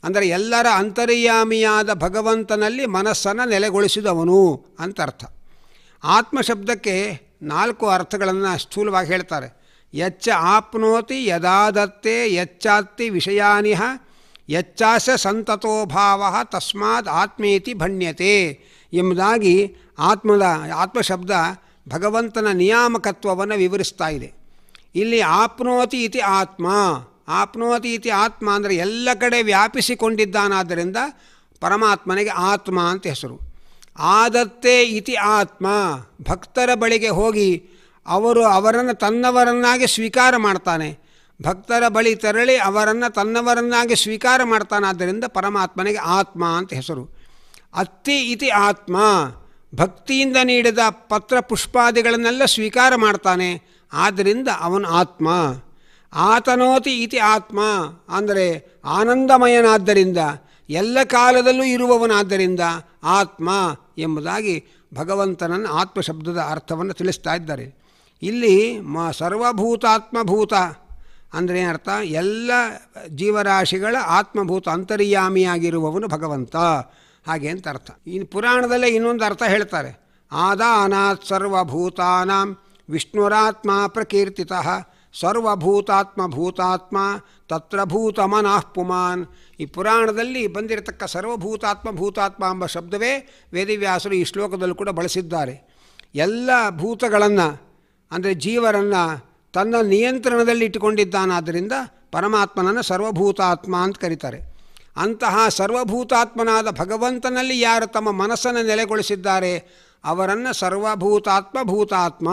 ಅಂದರೆ ಎಲ್ಲರ ಅಂತರ್ಯಾಮಿಯಾದ ಭಗವಂತನಲ್ಲಿ ಮನಸ್ಸನ್ನು ನೆಲೆಗೊಳಿಸಿದವನು ಅಂತ ಅರ್ಥ. ಆತ್ಮ ಶಬ್ದಕ್ಕೆ 4 ಅರ್ಥಗಳನ್ನು ಸ್ಥೂಲವಾಗಿ ಹೇಳ್ತಾರೆ. ಯಚ್ಚ ಆಪ್ನೋತಿ ಯದಾದತ್ತೆ ಯಚ್ಚಾತ್ತಿ ವಿಷಯಾನಿಹ ಯಚ್ಚಾಸ ಸಂತತೋ ಭಾವ ತಸ್ಮಾತ್ ಆತ್ಮೇತಿ ಭಣ್ಯತೆ ಎಂಬುದಾಗಿ ಆತ್ಮಶಬ್ದ ಭಗವಂತನ ನಿಯಾಮಕತ್ವವನ್ನು ವಿವರಿಸ್ತಾ ಇದೆ. ಇಲ್ಲಿ ಆಪ್ನೋತಿ ಇತಿ ಆತ್ಮ, ಆಪ್ನೋತಿ ಇತಿ ಆತ್ಮ ಅಂದರೆ ಎಲ್ಲ ಕಡೆ ವ್ಯಾಪಿಸಿಕೊಂಡಿದ್ದಾನಾದ್ದರಿಂದ ಪರಮಾತ್ಮನಿಗೆ ಆತ್ಮ ಅಂತ ಹೆಸರು. ಆದತ್ತೆ ಇತಿ ಆತ್ಮ, ಭಕ್ತರ ಬಳಿಗೆ ಹೋಗಿ ಅವರನ್ನು ತನ್ನವರನ್ನಾಗಿ ಸ್ವೀಕಾರ ಮಾಡ್ತಾನೆ. ಭಕ್ತರ ಬಳಿ ತೆರಳಿ ಅವರನ್ನು ತನ್ನವರನ್ನಾಗಿ ಸ್ವೀಕಾರ ಮಾಡ್ತಾನಾದ್ದರಿಂದ ಪರಮಾತ್ಮನಿಗೆ ಆತ್ಮ ಅಂತ ಹೆಸರು. ಅತ್ತಿ ಇತಿ ಆತ್ಮ, ಭಕ್ತಿಯಿಂದ ನೀಡಿದ ಪತ್ರ ಪುಷ್ಪಾದಿಗಳನ್ನೆಲ್ಲ ಸ್ವೀಕಾರ ಮಾಡ್ತಾನೆ, ಆದ್ದರಿಂದ ಅವನು ಆತ್ಮ. ಆತನೋತಿ ಇತಿ ಆತ್ಮ ಅಂದರೆ ಆನಂದಮಯನಾದ್ದರಿಂದ ಎಲ್ಲ ಕಾಲದಲ್ಲೂ ಇರುವವನಾದ್ದರಿಂದ ಆತ್ಮ ಎಂಬುದಾಗಿ ಭಗವಂತನನ್ನು ಆತ್ಮಶಬ್ದದ ಅರ್ಥವನ್ನು ತಿಳಿಸ್ತಾ ಇದ್ದಾರೆ. ಇಲ್ಲಿ ಸರ್ವಭೂತಾತ್ಮಭೂತ ಅಂದರೆ ಏನರ್ಥ? ಎಲ್ಲ ಜೀವರಾಶಿಗಳ ಆತ್ಮಭೂತ ಅಂತರ್ಯಾಮಿಯಾಗಿರುವವನು ಭಗವಂತ, ಹಾಗೆ ಅಂತ ಅರ್ಥ. ಇನ್ನು ಪುರಾಣದಲ್ಲೇ ಇನ್ನೊಂದು ಅರ್ಥ ಹೇಳ್ತಾರೆ. ಆದಾನಾತ್ ಸರ್ವಭೂತಾನಾಂ ವಿಷ್ಣುರಾತ್ಮ ಪ್ರಕೀರ್ತಿತಃ ಸರ್ವಭೂತಾತ್ಮ ಭೂತಾತ್ಮ ತತ್ರ ಭೂತ ಮನಃ ಪುಮಾನ್. ಈ ಪುರಾಣದಲ್ಲಿ ಬಂದಿರತಕ್ಕ ಸರ್ವಭೂತಾತ್ಮ ಭೂತಾತ್ಮ ಎಂಬ ಶಬ್ದವೇ ವೇದವ್ಯಾಸರು ಈ ಶ್ಲೋಕದಲ್ಲೂ ಕೂಡ ಬಳಸಿದ್ದಾರೆ. ಎಲ್ಲ ಭೂತಗಳನ್ನು ಅಂದರೆ ಜೀವರನ್ನು ತನ್ನ ನಿಯಂತ್ರಣದಲ್ಲಿ ಇಟ್ಟುಕೊಂಡಿದ್ದಾನಾದ್ದರಿಂದ ಪರಮಾತ್ಮನನ್ನು ಸರ್ವಭೂತಾತ್ಮ ಅಂತ ಕರೀತಾರೆ. ಅಂತಹ ಸರ್ವಭೂತಾತ್ಮನಾದ ಭಗವಂತನಲ್ಲಿ ಯಾರು ತಮ್ಮ ಮನಸ್ಸನ್ನು ನೆಲೆಗೊಳಿಸಿದ್ದಾರೆ ಅವರನ್ನು ಸರ್ವಭೂತಾತ್ಮ ಭೂತಾತ್ಮ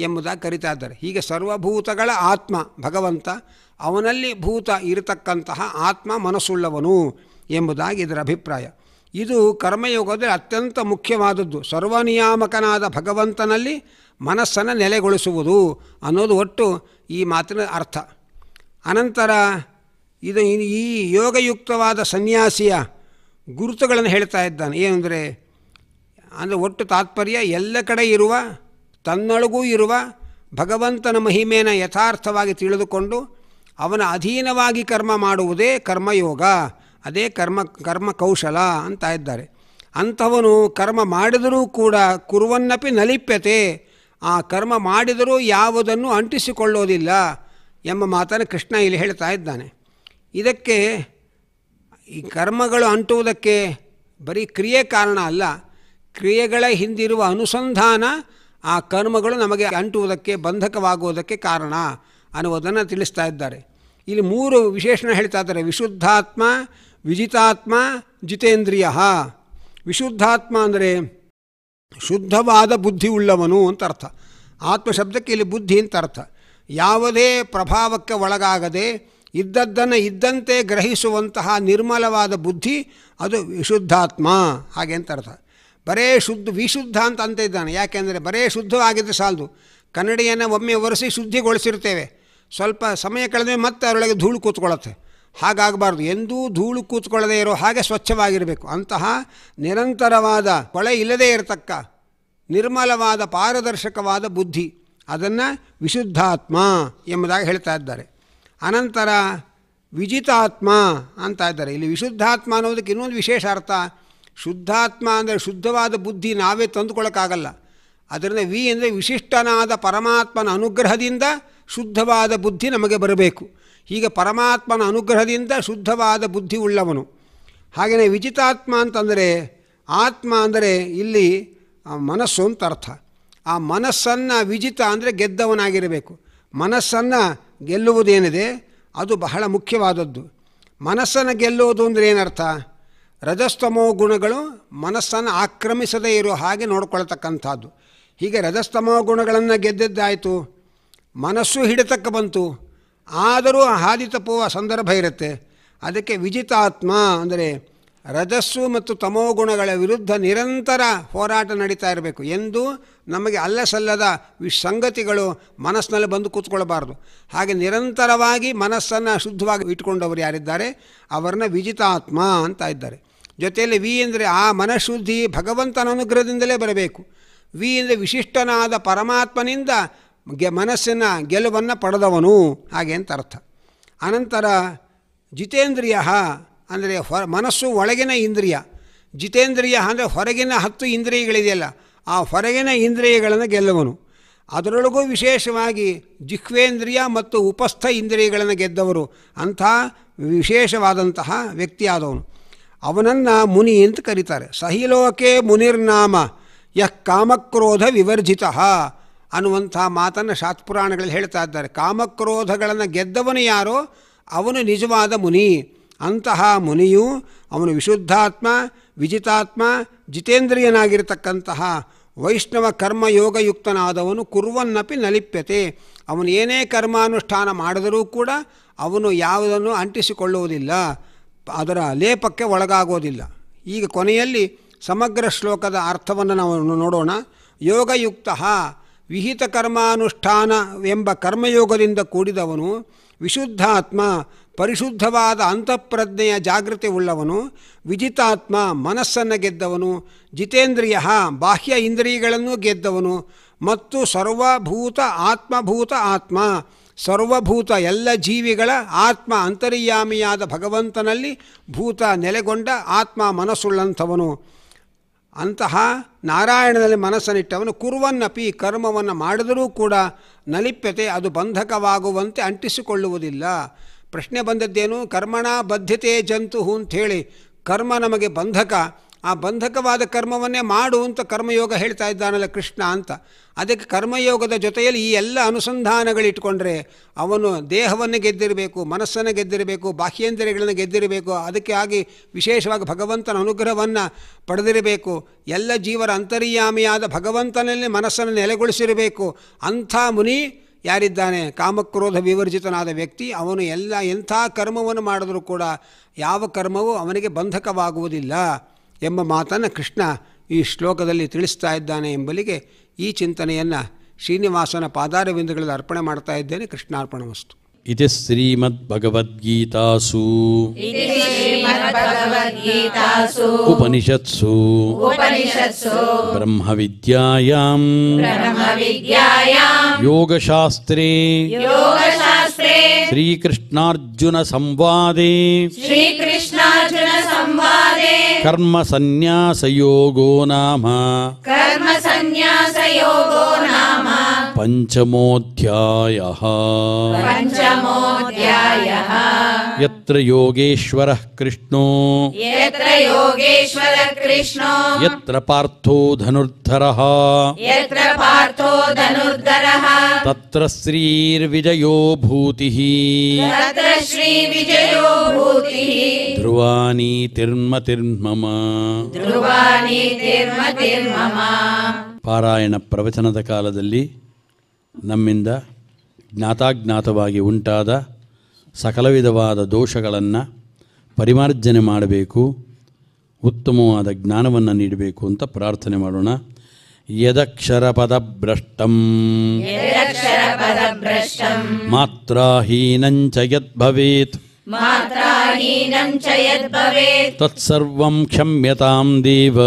ಎಂಬುದಾಗಿ ಕರೀತಾ ಇದ್ದಾರೆ. ಹೀಗೆ ಸರ್ವಭೂತಗಳ ಆತ್ಮ ಭಗವಂತ, ಅವನಲ್ಲಿ ಭೂತ ಇರತಕ್ಕಂತಹ ಆತ್ಮ ಮನಸ್ಸುಳ್ಳವನು ಎಂಬುದಾಗಿ ಇದರ ಅಭಿಪ್ರಾಯ. ಇದು ಕರ್ಮಯೋಗದಲ್ಲಿ ಅತ್ಯಂತ ಮುಖ್ಯವಾದದ್ದು. ಸರ್ವನಿಯಾಮಕನಾದ ಭಗವಂತನಲ್ಲಿ ಮನಸ್ಸನ್ನು ನೆಲೆಗೊಳಿಸುವುದು ಅನ್ನೋದು ಒಟ್ಟು ಈ ಮಾತಿನ ಅರ್ಥ. ಅನಂತರ ಇದು ಈ ಯೋಗಯುಕ್ತವಾದ ಸನ್ಯಾಸಿಯ ಗುರುತುಗಳನ್ನು ಹೇಳ್ತಾ ಇದ್ದಾನೆ. ಏನಂದರೆ ಒಟ್ಟು ತಾತ್ಪರ್ಯ ಎಲ್ಲ ಕಡೆ ಇರುವ ತನ್ನೊಳಗೂ ಇರುವ ಭಗವಂತನ ಮಹಿಮೆಯನ್ನು ಯಥಾರ್ಥವಾಗಿ ತಿಳಿದುಕೊಂಡು ಅವನ ಅಧೀನವಾಗಿ ಕರ್ಮ ಮಾಡುವುದೇ ಕರ್ಮಯೋಗ, ಅದೇ ಕರ್ಮ ಕೌಶಲ ಅಂತ ಇದ್ದಾರೆ. ಅಂಥವನು ಕರ್ಮ ಮಾಡಿದರೂ ಕೂಡ ಕುರುವನ್ನಪಿ ನಲಿಪ್ಯತೆ, ಆ ಕರ್ಮ ಮಾಡಿದರೂ ಯಾವುದನ್ನು ಅಂಟಿಸಿಕೊಳ್ಳೋದಿಲ್ಲ ಎಂಬ ಮಾತನ್ನು ಕೃಷ್ಣ ಇಲ್ಲಿ ಹೇಳ್ತಾ ಇದ್ದಾನೆ. ಇದಕ್ಕೆ ಈ ಕರ್ಮಗಳು ಅಂಟುವುದಕ್ಕೆ ಬರೀ ಕ್ರಿಯೆ ಕಾರಣ ಅಲ್ಲ, ಕ್ರಿಯೆಗಳ ಹಿಂದಿರುವ ಅನುಸಂಧಾನ ಆ ಕರ್ಮಗಳು ನಮಗೆ ಅಂಟುವುದಕ್ಕೆ ಬಂಧಕವಾಗುವುದಕ್ಕೆ ಕಾರಣ ಅನ್ನುವುದನ್ನು ತಿಳಿಸ್ತಾ ಇದ್ದಾರೆ. ಇಲ್ಲಿ 3 ವಿಶೇಷಣ ಹೇಳ್ತಾ ಇದ್ದಾರೆ. ವಿಶುದ್ಧಾತ್ಮ, ವಿಜಿತಾತ್ಮ, ಜಿತೇಂದ್ರಿಯ. ವಿಶುದ್ಧಾತ್ಮ ಅಂದರೆ ಶುದ್ಧವಾದ ಬುದ್ಧಿ ಉಳ್ಳವನು ಅಂತ ಅರ್ಥ. ಆತ್ಮಶಬ್ದಕ್ಕೆ ಇಲ್ಲಿ ಬುದ್ಧಿ ಅಂತ ಅರ್ಥ. ಯಾವುದೇ ಪ್ರಭಾವಕ್ಕೆ ಒಳಗಾಗದೆ ಇದ್ದದ್ದನ್ನು ಇದ್ದಂತೆ ಗ್ರಹಿಸುವಂತಹ ನಿರ್ಮಲವಾದ ಬುದ್ಧಿ ಅದು ವಿಶುದ್ಧಾತ್ಮ, ಹಾಗೆ ಅಂತ ಅರ್ಥ. ಬರೇ ವಿಶುದ್ಧ ಅಂತ ಇದ್ದಾನೆ. ಯಾಕೆಂದರೆ ಬರೇ ಶುದ್ಧವಾಗಿದ್ದರೆ ಸಾಲದು. ಕನ್ನಡಿಯನ್ನು ಒಮ್ಮೆ ಒರೆಸಿ ಶುದ್ಧಿಗೊಳಿಸಿರ್ತೇವೆ, ಸ್ವಲ್ಪ ಸಮಯ ಕಳೆದ ಮತ್ತೆ ಅದರೊಳಗೆ ಧೂಳು ಕೂತ್ಕೊಳ್ಳುತ್ತೆ. ಹಾಗಾಗಬಾರ್ದು. ಎಂದೂ ಧೂಳು ಕೂತ್ಕೊಳ್ಳದೇ ಇರೋ ಹಾಗೆ ಸ್ವಚ್ಛವಾಗಿರಬೇಕು. ಅಂತಹ ನಿರಂತರವಾದ ಕೊಳೆ ಇಲ್ಲದೇ ಇರತಕ್ಕ ನಿರ್ಮಲವಾದ ಪಾರದರ್ಶಕವಾದ ಬುದ್ಧಿ, ಅದನ್ನು ವಿಶುದ್ಧಾತ್ಮ ಎಂಬುದಾಗಿ ಹೇಳ್ತಾ ಇದ್ದಾರೆ. ಅನಂತರ ವಿಜಿತಾತ್ಮ ಅಂತ ಇದ್ದಾರೆ. ಇಲ್ಲಿ ವಿಶುದ್ಧಾತ್ಮ ಅನ್ನೋದಕ್ಕೆ ಇನ್ನೊಂದು ವಿಶೇಷ ಅರ್ಥ. ಶುದ್ಧಾತ್ಮ ಅಂದರೆ ಶುದ್ಧವಾದ ಬುದ್ಧಿ ನಾವೇ ತಂದುಕೊಳ್ಳೋಕ್ಕಾಗಲ್ಲ. ಅದರಿಂದ ಅಂದರೆ ವಿಶಿಷ್ಟನಾದ ಪರಮಾತ್ಮನ ಅನುಗ್ರಹದಿಂದ ಶುದ್ಧವಾದ ಬುದ್ಧಿ ನಮಗೆ ಬರಬೇಕು. ಹೀಗೆ ಪರಮಾತ್ಮನ ಅನುಗ್ರಹದಿಂದ ಶುದ್ಧವಾದ ಬುದ್ಧಿ ಉಳ್ಳವನು. ಹಾಗೆಯೇ ವಿಜಿತಾತ್ಮ ಅಂತಂದರೆ ಆತ್ಮ ಅಂದರೆ ಇಲ್ಲಿ ಮನಸ್ಸು ಅಂತ ಅರ್ಥ. ಆ ಮನಸ್ಸನ್ನು ವಿಜಿತ ಅಂದರೆ ಗೆದ್ದವನಾಗಿರಬೇಕು. ಮನಸ್ಸನ್ನು ಗೆಲ್ಲುವುದೇನಿದೆ ಅದು ಬಹಳ ಮುಖ್ಯವಾದದ್ದು. ಮನಸ್ಸನ್ನು ಗೆಲ್ಲುವುದು ಅಂದರೆ ಏನರ್ಥ? ರಜಸ್ತಮೋ ಗುಣಗಳು ಮನಸ್ಸನ್ನು ಆಕ್ರಮಿಸದೇ ಇರೋ ಹಾಗೆ ನೋಡ್ಕೊಳ್ತಕ್ಕಂಥದ್ದು. ಹೀಗೆ ರಜಸ್ತಮೋ ಗುಣಗಳನ್ನು ಗೆದ್ದಿದ್ದಾಯಿತು, ಮನಸ್ಸು ಹಿಡಿತಕ್ಕ ಬಂತು, ಆದರೂ ಹಾದಿ ತಪ್ಪುವ ಸಂದರ್ಭ ಇರುತ್ತೆ. ಅದಕ್ಕೆ ವಿಜಿತಾತ್ಮ ಅಂದರೆ ರಜಸ್ಸು ಮತ್ತು ತಮೋ ಗುಣಗಳ ವಿರುದ್ಧ ನಿರಂತರ ಹೋರಾಟ ನಡೀತಾ ಇರಬೇಕು. ಎಂದು ನಮಗೆ ಅಲ್ಲಸಲ್ಲದ ಸಂಗತಿಗಳು ಮನಸ್ಸಿನಲ್ಲಿ ಬಂದು ಕೂತ್ಕೊಳ್ಬಾರ್ದು. ಹಾಗೆ ನಿರಂತರವಾಗಿ ಮನಸ್ಸನ್ನು ಶುದ್ಧವಾಗಿ ಇಟ್ಕೊಂಡವರು ಯಾರಿದ್ದಾರೆ ಅವರನ್ನ ವಿಜಿತಾತ್ಮ ಅಂತ ಇದ್ದಾರೆ. ಜೊತೆಯಲ್ಲಿ ಅಂದರೆ ಆ ಮನಃಶುದ್ಧಿ ಭಗವಂತನ ಅನುಗ್ರಹದಿಂದಲೇ ಬರಬೇಕು. ಅಂದರೆ ವಿಶಿಷ್ಟನಾದ ಪರಮಾತ್ಮನಿಂದ ಮನಸ್ಸಿನ ಗೆಲುವನ್ನು ಪಡೆದವನು, ಹಾಗೆ ಅಂತ ಅರ್ಥ. ಅನಂತರ ಜಿತೇಂದ್ರಿಯ ಅಂದರೆ ಮನಸ್ಸು ಒಳಗಿನ ಇಂದ್ರಿಯ. ಜಿತೇಂದ್ರಿಯ ಅಂದರೆ ಹೊರಗಿನ 10 ಇಂದ್ರಿಯಗಳಿದೆಯಲ್ಲ, ಆ ಹೊರಗಿನ ಇಂದ್ರಿಯಗಳನ್ನು ಗೆಲ್ಲುವನು. ಅದರೊಳಗೂ ವಿಶೇಷವಾಗಿ ಜಿಹ್ವೇಂದ್ರಿಯ ಮತ್ತು ಉಪಸ್ಥ ಇಂದ್ರಿಯಗಳನ್ನು ಗೆದ್ದವರು, ಅಂಥ ವಿಶೇಷವಾದಂತಹ ವ್ಯಕ್ತಿಯಾದವನು. ಅವನನ್ನು ಮುನಿ ಅಂತ ಕರೀತಾರೆ. ಸಹಿಲೋಕೆ ಮುನಿರ್ನಾಮ ಯಃ ಕಾಮಕ್ರೋಧ ವಿವರ್ಜಿತ ಅನ್ನುವಂಥ ಮಾತನ್ನು ಶಾಸ್ತ್ರಪುರಾಣಗಳಲ್ಲಿ ಹೇಳ್ತಾ ಇದ್ದಾರೆ. ಕಾಮಕ್ರೋಧಗಳನ್ನು ಗೆದ್ದವನು ಯಾರೋ ಅವನು ನಿಜವಾದ ಮುನಿ. ಅಂತಹ ಮುನಿಯು ಅವನು ವಿಶುದ್ಧಾತ್ಮ, ವಿಜಿತಾತ್ಮ, ಜಿತೇಂದ್ರಿಯನಾಗಿರತಕ್ಕಂತಹ ವೈಷ್ಣವ ಕರ್ಮಯೋಗಯುಕ್ತನಾದವನು ಕುರ್ವನ್ನಪಿ ನಲಿಪ್ಯತೆ. ಅವನು ಏನೇ ಕರ್ಮಾನುಷ್ಠಾನ ಮಾಡಿದರೂ ಕೂಡ ಅವನು ಯಾವುದನ್ನು ಅಂಟಿಸಿಕೊಳ್ಳುವುದಿಲ್ಲ, ಅದರ ಲೇಪಕ್ಕೆ ಒಳಗಾಗೋದಿಲ್ಲ. ಈಗ ಕೊನೆಯಲ್ಲಿ ಸಮಗ್ರ ಶ್ಲೋಕದ ಅರ್ಥವನ್ನು ನಾವು ನೋಡೋಣ. ಯೋಗಯುಕ್ತ ವಿಹಿತ ಕರ್ಮಾನುಷ್ಠಾನ ಎಂಬ ಕರ್ಮಯೋಗದಿಂದ ಕೂಡಿದವನು, ವಿಶುದ್ಧಾತ್ಮ ಪರಿಶುದ್ಧವಾದ ಅಂತಃಪ್ರಜ್ಞೆಯ ಜಾಗೃತಿ ಉಳ್ಳವನು, ವಿಜಿತಾತ್ಮ ಮನಸ್ಸನ್ನು ಗೆದ್ದವನು, ಜಿತೇಂದ್ರಿಯ ಬಾಹ್ಯ ಇಂದ್ರಿಯಗಳನ್ನು ಗೆದ್ದವನು, ಮತ್ತು ಸರ್ವಭೂತ ಆತ್ಮಭೂತ ಆತ್ಮ ಸರ್ವಭೂತ ಎಲ್ಲ ಜೀವಿಗಳ ಆತ್ಮ ಅಂತರ್ಯಾಮಿಯಾದ ಭಗವಂತನಲ್ಲಿ ಭೂತ ನೆಲೆಗೊಂಡ ಆತ್ಮ ಮನಸ್ಸುಳ್ಳಂಥವನು. ಅಂತಹ ನಾರಾಯಣನಲ್ಲಿ ಮನಸ್ಸನ್ನಿಟ್ಟವನು ಕುರ್ವನ್ನಪಿ ಕರ್ಮವನ್ನು ಮಾಡಿದರೂ ಕೂಡ ನಲಿಪ್ಯತೆ ಅದು ಬಂಧಕವಾಗುವಂತೆ ಅಂಟಿಸಿಕೊಳ್ಳುವುದಿಲ್ಲ. ಪ್ರಶ್ನೆ ಬಂದದ್ದೇನು? ಕರ್ಮಣ ಬದ್ಧತೆ ಜಂತು ಅಂಥೇಳಿ ಕರ್ಮ ನಮಗೆ ಬಂಧಕ, ಆ ಬಂಧಕವಾದ ಕರ್ಮವನ್ನೇ ಮಾಡು ಅಂತ ಕರ್ಮಯೋಗ ಹೇಳ್ತಾ ಇದ್ದಾನಲ್ಲ ಕೃಷ್ಣ ಅಂತ. ಅದಕ್ಕೆ ಕರ್ಮಯೋಗದ ಜೊತೆಯಲ್ಲಿ ಈ ಎಲ್ಲ ಅನುಸಂಧಾನಗಳಿಟ್ಕೊಂಡ್ರೆ ಅವನು ದೇಹವನ್ನು ಗೆದ್ದಿರಬೇಕು, ಮನಸ್ಸನ್ನು ಗೆದ್ದಿರಬೇಕು, ಬಾಹ್ಯೇಂದ್ರಿಯಗಳನ್ನು ಗೆದ್ದಿರಬೇಕು, ಅದಕ್ಕೆ ಆಗಿ ವಿಶೇಷವಾಗಿ ಭಗವಂತನ ಅನುಗ್ರಹವನ್ನು ಪಡೆದಿರಬೇಕು, ಎಲ್ಲ ಜೀವರ ಅಂತರ್ಯಾಮಿಯಾದ ಭಗವಂತನಲ್ಲಿ ಮನಸ್ಸನ್ನು ನೆಲೆಗೊಳಿಸಿರಬೇಕು. ಅಂಥ ಮುನಿ ಯಾರಿದ್ದಾನೆ, ಕಾಮಕ್ರೋಧ ವಿವರ್ಜಿತನಾದ ವ್ಯಕ್ತಿ, ಅವನು ಎಂಥ ಕರ್ಮವನ್ನು ಮಾಡಿದರೂ ಕೂಡ ಯಾವ ಕರ್ಮವೂ ಅವನಿಗೆ ಬಂಧಕವಾಗುವುದಿಲ್ಲ ಎಂಬ ಮಾತನ್ನು ಕೃಷ್ಣ ಈ ಶ್ಲೋಕದಲ್ಲಿ ತಿಳಿಸ್ತಾ ಇದ್ದಾನೆ ಎಂಬಲಿಗೆ ಈ ಚಿಂತನೆಯನ್ನು ಶ್ರೀನಿವಾಸನ ಪಾದಾರವಿಂದಗಳಲ್ಲಿ ಅರ್ಪಣೆ ಮಾಡ್ತಾ ಇದ್ದೇನೆ. ಕೃಷ್ಣಾರ್ಪಣಮಸ್ತು. ಇತಿ ಶ್ರೀಮದ್ಭಗವದ್ಗೀತಾಸು ಉಪನಿಷತ್ಸು ಬ್ರಹ್ಮವಿದ್ಯಾಯಾಂ ಯೋಗಶಾಸ್ತ್ರೇ ಶ್ರೀಕೃಷ್ಣಾರ್ಜುನ ಸಂವಾದೇ ಕರ್ಮ ಸನ್ಯಾಸಯೋಗೋ ನಾಮ ಪಂಚಮೋಧ್ಯಾಯಃ. ಯತ್ರ ಯೋಗೇಶ್ವರಃ ಕೃಷ್ಣೋ ಯತ್ರ ಪಾರ್ಥೋ ಧನುರ್ಧರಃ ತತ್ರ ಶ್ರೀರ್ವಿಜಯೋ ಭೂತಿಃ ಧ್ರುವ ನೀತಿರ್ಮತಿರ್ಮಮ. ಪಾರಾಯಣ ಪ್ರವಚನದ ಕಾಲದಲ್ಲಿ ನಮ್ಮಿಂದ ಜ್ಞಾತಾಜ್ಞಾತವಾಗಿ ಉಂಟಾದ ಸಕಲ ವಿಧವಾದ ದೋಷಗಳನ್ನು ಪರಿಮಾರ್ಜನೆ ಮಾಡಬೇಕು, ಉತ್ತಮವಾದ ಜ್ಞಾನವನ್ನು ನೀಡಬೇಕು ಅಂತ ಪ್ರಾರ್ಥನೆ ಮಾಡೋಣ. ಯದಕ್ಷರಪದಭ್ರಷ್ಟಂ ಮಾತ್ರಾಹೀನಂಚ ಯದ್ಭವೇತ್ ತತ್ಸರ್ವಂ ಕ್ಷಮ್ಯತಾಂ ದೇವ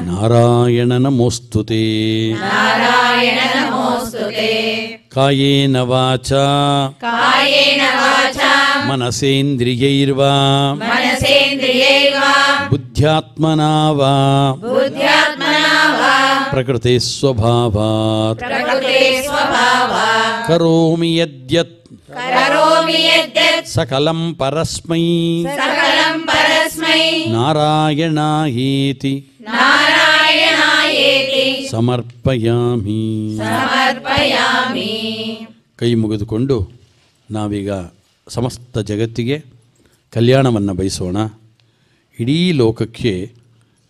ನಾರಾಯಣ ನಮೋಸ್ತುತೇ. ಕಾಯೇನ ವಾಚಾ ಮನಸೇಂದ್ರಿಯೈರ್ವಾ ಬುದ್ಧ್ಯಾತ್ಮನಾ ವಾ ಪ್ರಕೃತಿ ಸ್ವಭಾವಾತ್ ಕರೋಮಿ ಯದ್ಯತ್ ಸಕಲಂ ಪರಸ್ಮೈ ನಾರಾಯಣಾಯೇತಿ ಸಮರ್ಪಯಾಮಿ. ಕೈ ಮುಗಿದುಕೊಂಡು ನಾವೀಗ ಸಮಸ್ತ ಜಗತ್ತಿಗೆ ಕಲ್ಯಾಣವನ್ನು ಬಯಸೋಣ. ಇಡೀ ಲೋಕಕ್ಕೆ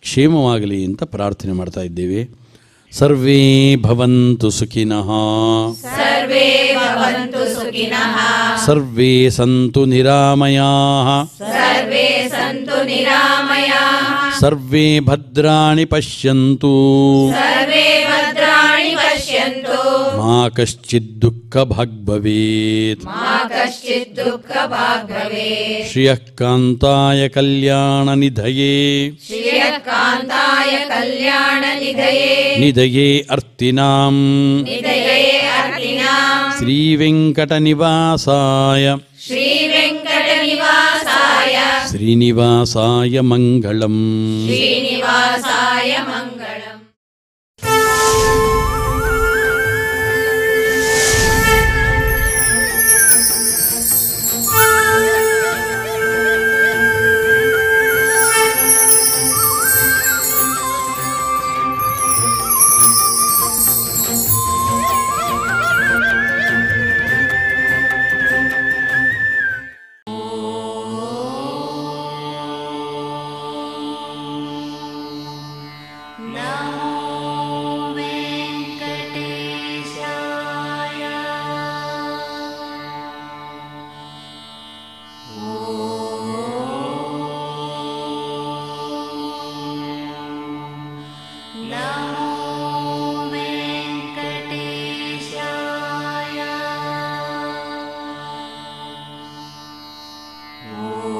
ಕ್ಷೇಮವಾಗಲಿ ಅಂತ ಪ್ರಾರ್ಥನೆ ಮಾಡ್ತಾ ಇದ್ದೇವೆ. ಸರ್ವೇ ಭವಂತು ಸುಖಿನಃ ಸರ್ವೇ ಸಂತು ನಿರಾಮಯಾಃ ಸರ್ವೇ ಭದ್ರಾಣಿ ಪಶ್ಯಂತು ಮಾ ಕಶ್ಚಿತ್ ದುಃಖ ಭಾಗ್ ಭವೇತ್. ಶ್ರಿಯಃ ಕಾಂತಾಯ ಕಲ್ಯಾಣ ನಿಧಯೇ ನಿಧಯೇ ಅರ್ತಿನಾಂ ಶ್ರೀ ವೆಂಕಟ ನಿವಾಸಾಯ ಶ್ರೀನಿವಾಸಾಯ ಮಂಗಳಂ. Oh